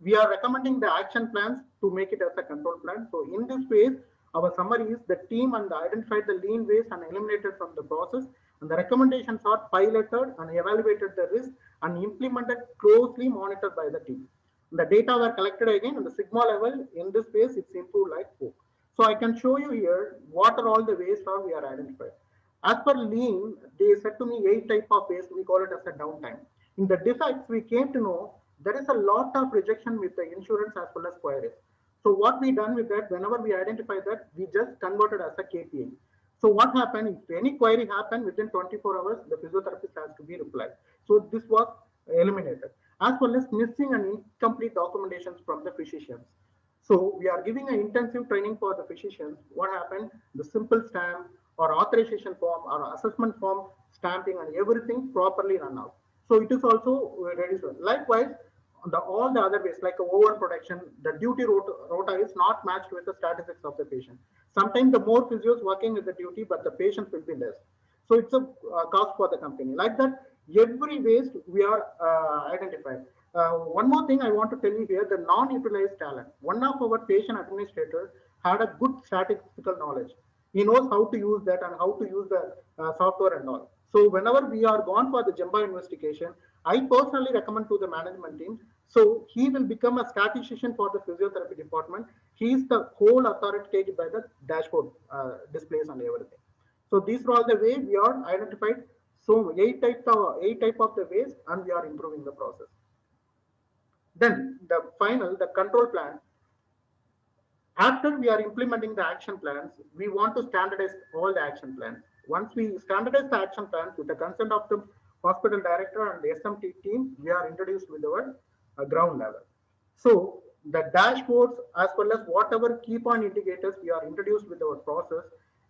we are recommending the action plans to make it as a control plan. So in this phase, our summary is the team and identified the lean ways and eliminated from the process, and the recommendations are piloted and evaluated the risk and implemented, closely monitored by the team. The data were collected again and the sigma level in this phase, it's improved like 4. So I can show you here what are all the waste or we are identified. As per lean, they said to me 8 type of waste, we call it as a downtime. In the defects, we came to know there is a lot of rejection with the insurance as well as queries. So what we done with that, whenever we identify that, we just converted as a KPI. So what happened, if any query happened within 24 hours, the physiotherapist has to be replied. So this was eliminated, as well as missing and incomplete documentations from the physicians. So we are giving an intensive training for the physicians. What happened, the simple stamp or authorization form or assessment form stamping and everything properly run out. So it is also reduced. Likewise, all the other ways like overproduction, the duty rota is not matched with the statistics of the patient. Sometimes the more physios working with the duty, but the patients will be less. So it's a cost for the company. Like that, every waste we are identified. One more thing I want to tell you here, the non-utilized talent. One of our patient administrators had a good statistical knowledge. He knows how to use that and how to use the software and all. So whenever we are gone for the JEMBA investigation, I personally recommend to the management team. So he will become a statistician for the physiotherapy department. He is the whole authority taken by the dashboard displays and everything. So these are all the way we are identified. So 8 type of the waste, and we are improving the process. Then the final, the control plan. After we are implementing the action plans, we want to standardize all the action plans. Once we standardize the action plans with the consent of the hospital director and the SMT team, we are introduced with our ground level. So the dashboards as well as whatever key point indicators we are introduced with our process,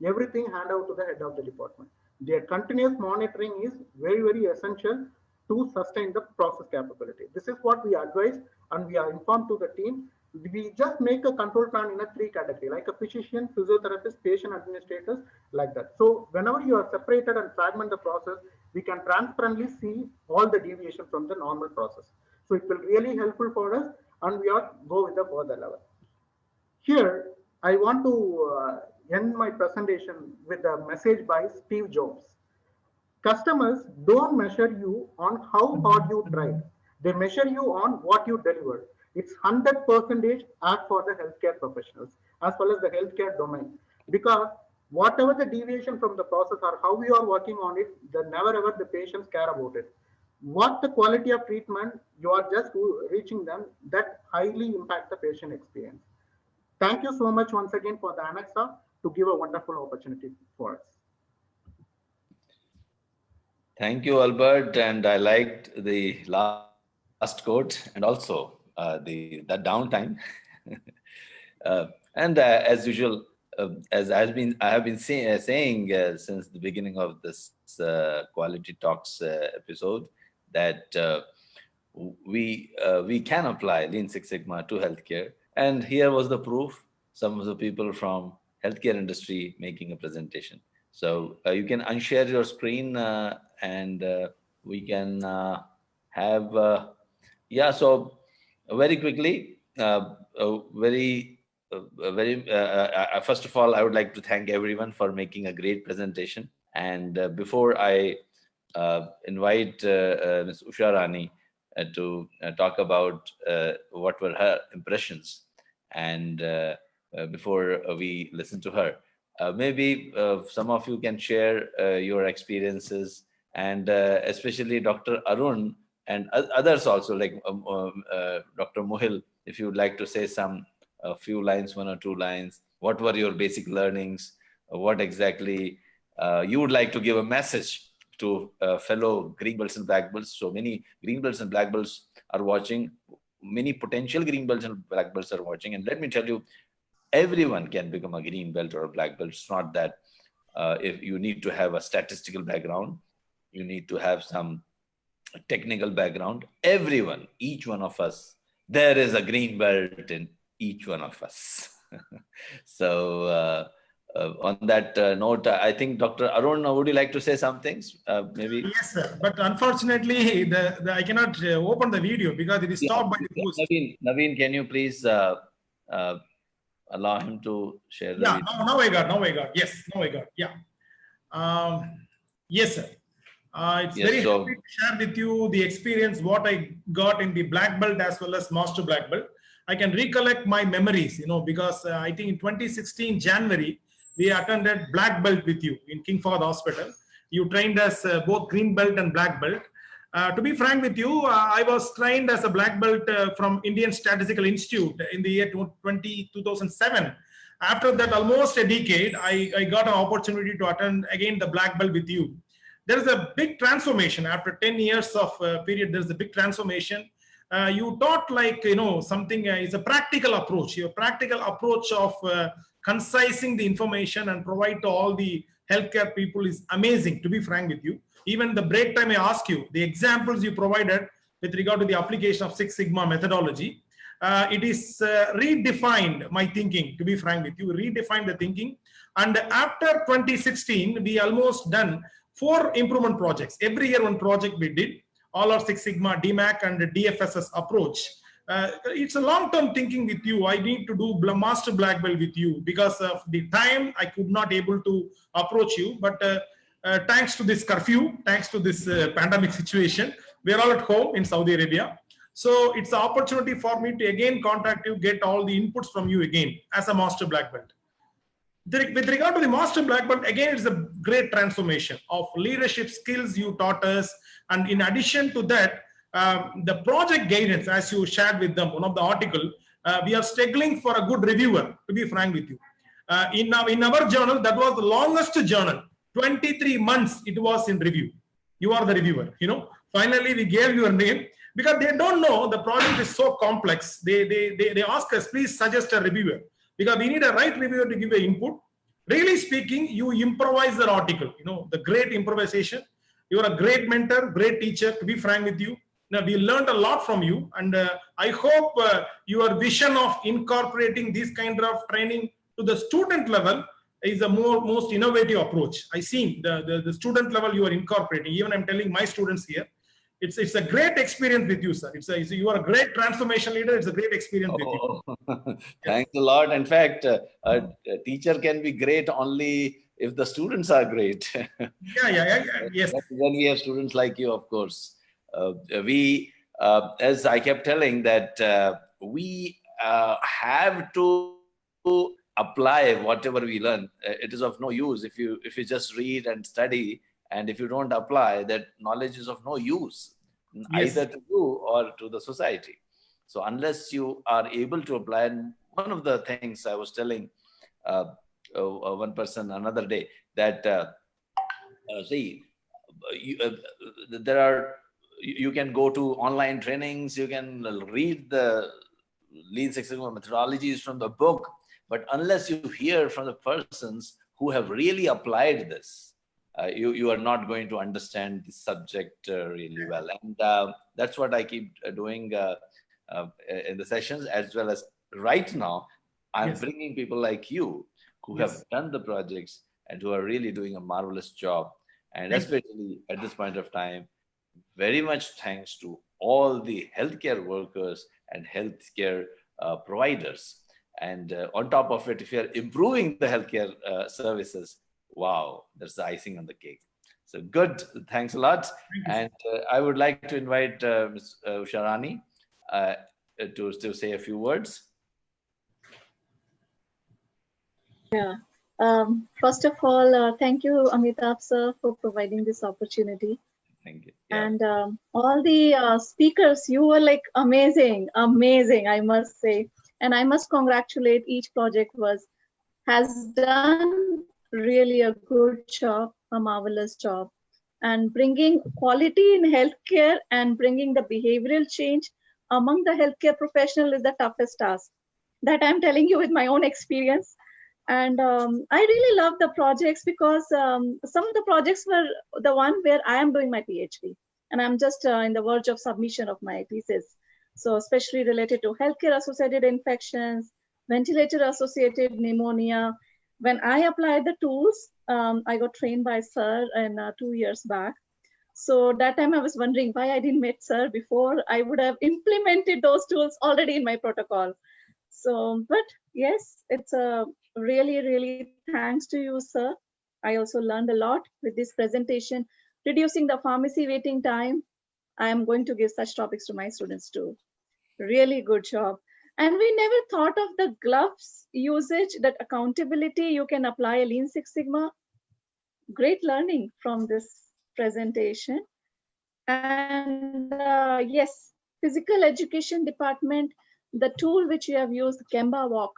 everything hand out to the head of the department. Their continuous monitoring is very, very essential to sustain the process capability. This is what we advise and we are informed to the team. We just make a control plan in a 3 category, like a physician, physiotherapist, patient administrators, like that. So whenever you are separated and fragment the process, we can transparently see all the deviation from the normal process. So it will really helpful for us, and we are go with the further level. Here, I want to end my presentation with a message by Steve Jobs. Customers don't measure you on how hard you tried. They measure you on what you delivered. It's 100% act for the healthcare professionals as well as the healthcare domain, because whatever the deviation from the process or how we are working on it, never ever the patients care about it. What the quality of treatment you are just reaching them, that highly impact the patient experience. Thank you so much once again for the ANAXA to give a wonderful opportunity for us. Thank you, Albert. And I liked the last quote and also that downtime. As usual, as I have been saying since the beginning of this Quality Talks episode, that we can apply Lean Six Sigma to healthcare. And here was the proof, some of the people from healthcare industry making a presentation. So you can unshare your screen and we can have, so very quickly, first of all, I would like to thank everyone for making a great presentation. And before I invite Ms. Usha Rani to talk about what were her impressions, and before we listen to her, maybe some of you can share your experiences, and especially Dr. Arun and others also, like Dr. Mohil, if you would like to say a few lines, 1 or 2 lines. What were your basic learnings? What exactly you would like to give a message to fellow green belts and black belts? So many green belts and black belts are watching. Many potential green belts and black belts are watching. And let me tell you, everyone can become a green belt or a black belt. It's not that if you need to have a statistical background, you need to have some technical background. Everyone, each one of us, there is a green belt in each one of us. So on that note, I think Dr. Arun, would you like to say some things? Maybe. Yes, sir. But unfortunately, I cannot open the video because it is stopped by the host. Naveen, can you please allow him to share the video? Now I got. Yes, now I got. Yeah. Yes, sir. It's Yes, very so- happy to share with you the experience what I got in the black belt as well as master black belt. I can recollect my memories, because I think in 2016 January we attended black belt with you in King Fahd Hospital. You trained us both green belt and black belt. To be frank with you, I was trained as a black belt from Indian Statistical Institute in the year 2007. After that, almost a decade, I got an opportunity to attend again the black belt with you. There is a big transformation after 10 years of period. There's a big transformation. You taught something is a practical approach. Your practical approach of concising the information and provide to all the healthcare people is amazing, to be frank with you. Even the break time, I ask you, the examples you provided with regard to the application of Six Sigma methodology, it is redefined my thinking, to be frank with you, redefined the thinking. And after 2016, we almost done 4 improvement projects. Every year one project we did, all our Six Sigma, DMAC and DFSS approach. It's a long-term thinking with you. I need to do master black belt with you because of the time I could not able to approach you. But thanks to this curfew, thanks to this pandemic situation, we are all at home in Saudi Arabia. So it's an opportunity for me to again contact you, get all the inputs from you again as a master black belt. With regard to the master black belt, again, it's a great transformation of leadership skills you taught us. And in addition to that, the project guidance, as you shared with them, one of the article, we are struggling for a good reviewer, to be frank with you. In our journal, that was the longest journal, 23 months it was in review. You are the reviewer, Finally, we gave your name because they don't know the project is so complex. They ask us, please suggest a reviewer, because we need a right reviewer to give an input. Really speaking, you improvise the article, the great improvisation. You are a great mentor, great teacher, to be frank with you. Now, we learned a lot from you, and I hope your vision of incorporating this kind of training to the student level is the most innovative approach. I see the student level you are incorporating. Even I'm telling my students here, it's a great experience with you, sir. You are a great transformation leader. It's a great experience with you. Thanks a lot. In fact, a teacher can be great only if the students are great. Yes. When we have students like you, of course, as I kept telling, that we have to apply whatever we learn. It is of no use if you just read and study, and if you don't apply, that knowledge is of no use, either to you or to the society. So unless you are able to apply, and one of the things I was telling one person another day, that you can go to online trainings, you can read the Lean Six Sigma methodologies from the book, but unless you hear from the persons who have really applied this, you are not going to understand the subject really well. And that's what I keep doing in the sessions, as well as right now, I'm bringing people like you who have done the projects and who are really doing a marvelous job. And especially at this point of time, very much thanks to all the healthcare workers and healthcare providers. And on top of it, if you're improving the healthcare services, wow, that's the icing on the cake. So good, thanks a lot. And I would like to invite Ms. Usha Rani to say a few words. Yeah. First of all, thank you, Amitabh sir, for providing this opportunity. Thank you. Yeah. And all the speakers, you were like amazing, I must say. And I must congratulate each project has done really a good job, a marvelous job. And bringing quality in healthcare and bringing the behavioral change among the healthcare professional is the toughest task. That I'm telling you with my own experience. And I really love the projects because some of the projects were the one where I am doing my PhD. And I'm just in the verge of submission of my thesis. So especially related to healthcare-associated infections, ventilator-associated pneumonia. When I applied the tools, I got trained by sir 2 years back. So that time I was wondering why I didn't meet sir before. I would have implemented those tools already in my protocol. So, but yes, it's a really, really thanks to you, sir. I also learned a lot with this presentation reducing the pharmacy waiting time. I am going to give such topics to my students too. Really good job. And we never thought of the gloves usage, that accountability, you can apply a Lean Six Sigma. Great learning from this presentation. And yes, physical education department, the tool which you have used, Gemba walk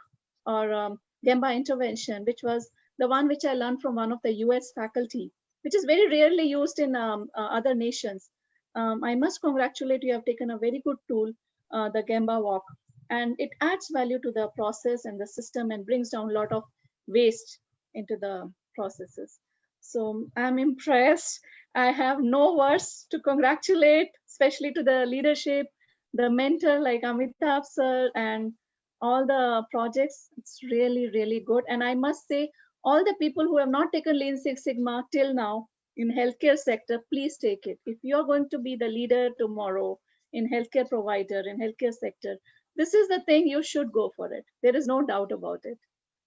or Gemba intervention, which was the one which I learned from one of the US faculty, which is very rarely used in other nations. I must congratulate you, have taken a very good tool, the Gemba walk, and it adds value to the process and the system and brings down a lot of waste into the processes. So I'm impressed. I have no words to congratulate, especially to the leadership, the mentor like Amitabh sir, and all the projects. It's really, really good. And I must say, all the people who have not taken Lean Six Sigma till now in healthcare sector, please take it. If you're going to be the leader tomorrow in healthcare provider, in healthcare sector, this is the thing, you should go for it. There is no doubt about it.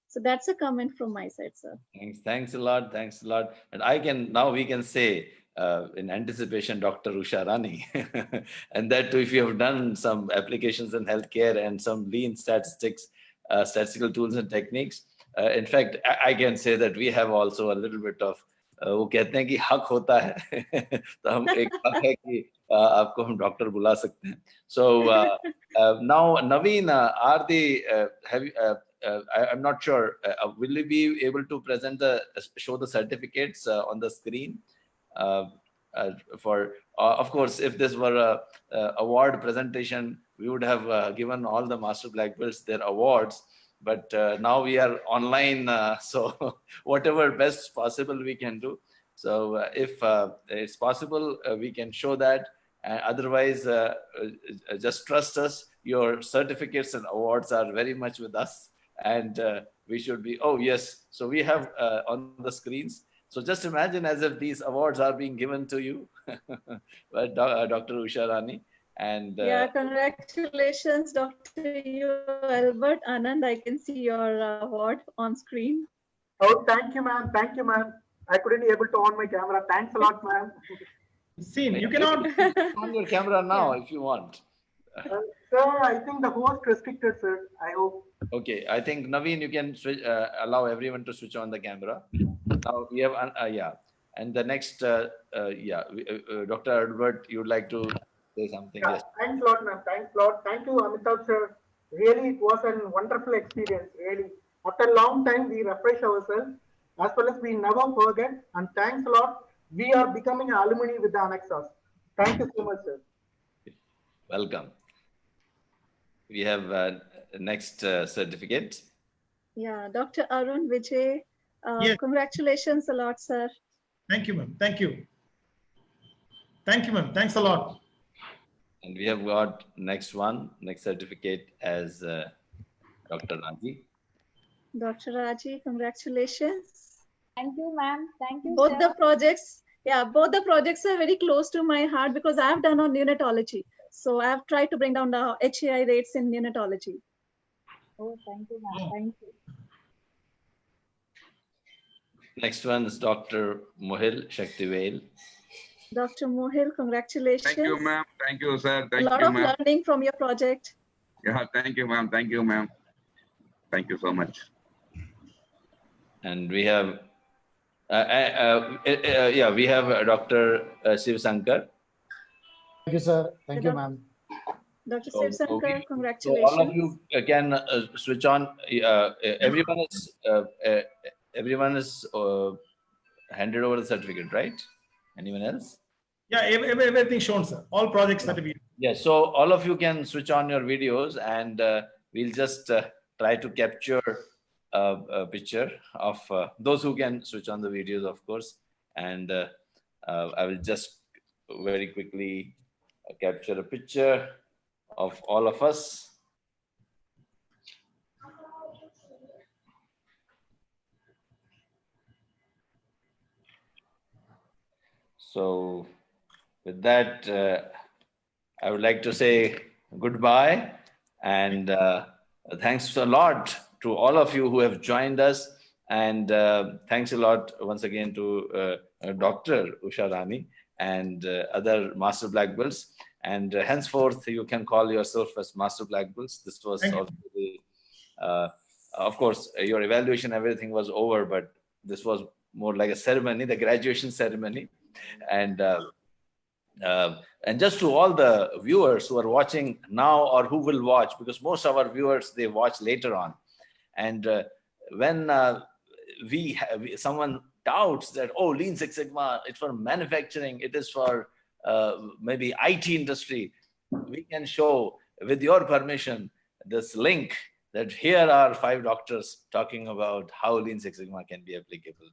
So that's a comment from my side, sir. Thanks a lot. Thanks a lot. And we can say in anticipation, Dr. Usha Rani, and that too, if you have done some applications in healthcare and some lean statistics, statistical tools and techniques. In fact, I can say that we have also a little bit of वो कहते हैं कि हक होता है तो हम एक हक है कि आपको हम डॉक्टर बुला सकते हैं. So now Naveen, are the I'm not sure. Will you be able to show the certificates on the screen? Of course, if this were a award presentation, we would have given all the Master Black Belts their awards. But now we are online, so whatever best possible we can do. So if it's possible, we can show that. Otherwise, just trust us. Your certificates and awards are very much with us. And we should be, oh yes, so we have on the screens. So just imagine as if these awards are being given to you, Dr. Usha Rani. And yeah, congratulations, Dr. Albert Anand. I can see your award on screen. Oh, thank you, ma'am. Thank you, ma'am. I couldn't be able to on my camera. Thanks a lot, ma'am. Scene, you cannot on your camera now if you want. Sir, I think the host restricted, sir. I hope. Okay, I think Naveen, you can allow everyone to switch on the camera. Now we have, and the next, Dr. Albert, you would like to say something? Yeah, yes. Thanks a lot, ma'am. Thanks a lot. Thank you, Amitabh sir. Really, it was a wonderful experience. Really, after a long time, we refresh ourselves as well as we never forget. And thanks a lot. We are becoming alumni with the Annexas. Thank you so much, sir. Welcome. We have next certificate. Yeah, Dr. Arun Vijay. Yes. Congratulations a lot, sir. Thank you, ma'am. Thank you. Thank you, ma'am. Thanks a lot. And we have got next certificate as Dr. Raji. Dr. Raji, congratulations. Thank you, ma'am. Thank you, Both sir. the projects, both the projects are very close to my heart because I have done on neonatology. So I have tried to bring down the HAI rates in neonatology. Oh, thank you, ma'am. Thank you. Next one is Dr. Mohil Shaktivel. Dr. Mohil, congratulations. Thank you, ma'am. Thank you, sir. A Thank lot you, of ma'am. learning from your project. Yeah, thank you, ma'am. Thank you, ma'am. Thank you so much. And we have, we have Dr. Shiv Sankar. Thank you, sir. Thank you, ma'm. Dr. So, Shiv Sankar, So congratulations. all of you can switch on. Everyone is handed over the certificate, right? Anyone else? Yeah, everything shown, sir. All projects that we. Yeah, so all of you can switch on your videos and we'll just try to capture a picture of those who can switch on the videos, of course. And I will just very quickly capture a picture of all of us. So with that, I would like to say goodbye and thanks a lot to all of you who have joined us. And thanks a lot once again to Dr. Usha Rani and other Master Black Belts. And henceforth, you can call yourself as Master Black Belts. This was Thank you. also the, of course, your evaluation, everything was over, but this was more like a ceremony, the graduation ceremony. And just to all the viewers who are watching now or who will watch, because most of our viewers, they watch later on. And when someone doubts that, oh, Lean Six Sigma, it's for manufacturing, it is for maybe IT industry, we can show, with your permission, this link that here are 5 doctors talking about how Lean Six Sigma can be applicable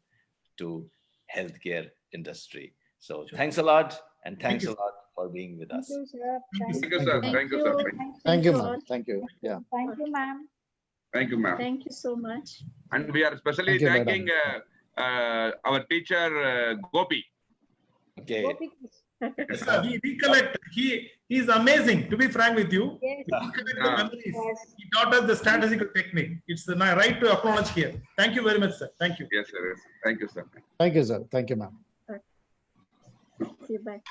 to healthcare industry. So thanks a lot, and thanks a lot for being with Thank us. you, sir. Thank you, sir. Thank Thank you, sir. Thank you, all. ma'am. Thank you. Yeah. Thank you, ma'am. Thank you, ma'am. Thank you so much. And we are especially Thank you, madam. thanking our teacher, Gopi. Okay. Gopi. Yes, sir. We recollect. He is amazing. To be frank with you, Yes. he recollect the memories. Yes. He taught us the statistical technique. It's my right to acknowledge here. Thank you very much, sir. Thank you. Yes, sir. Yes. Thank you, sir. Thank you, sir. Thank you, ma'am. See you back.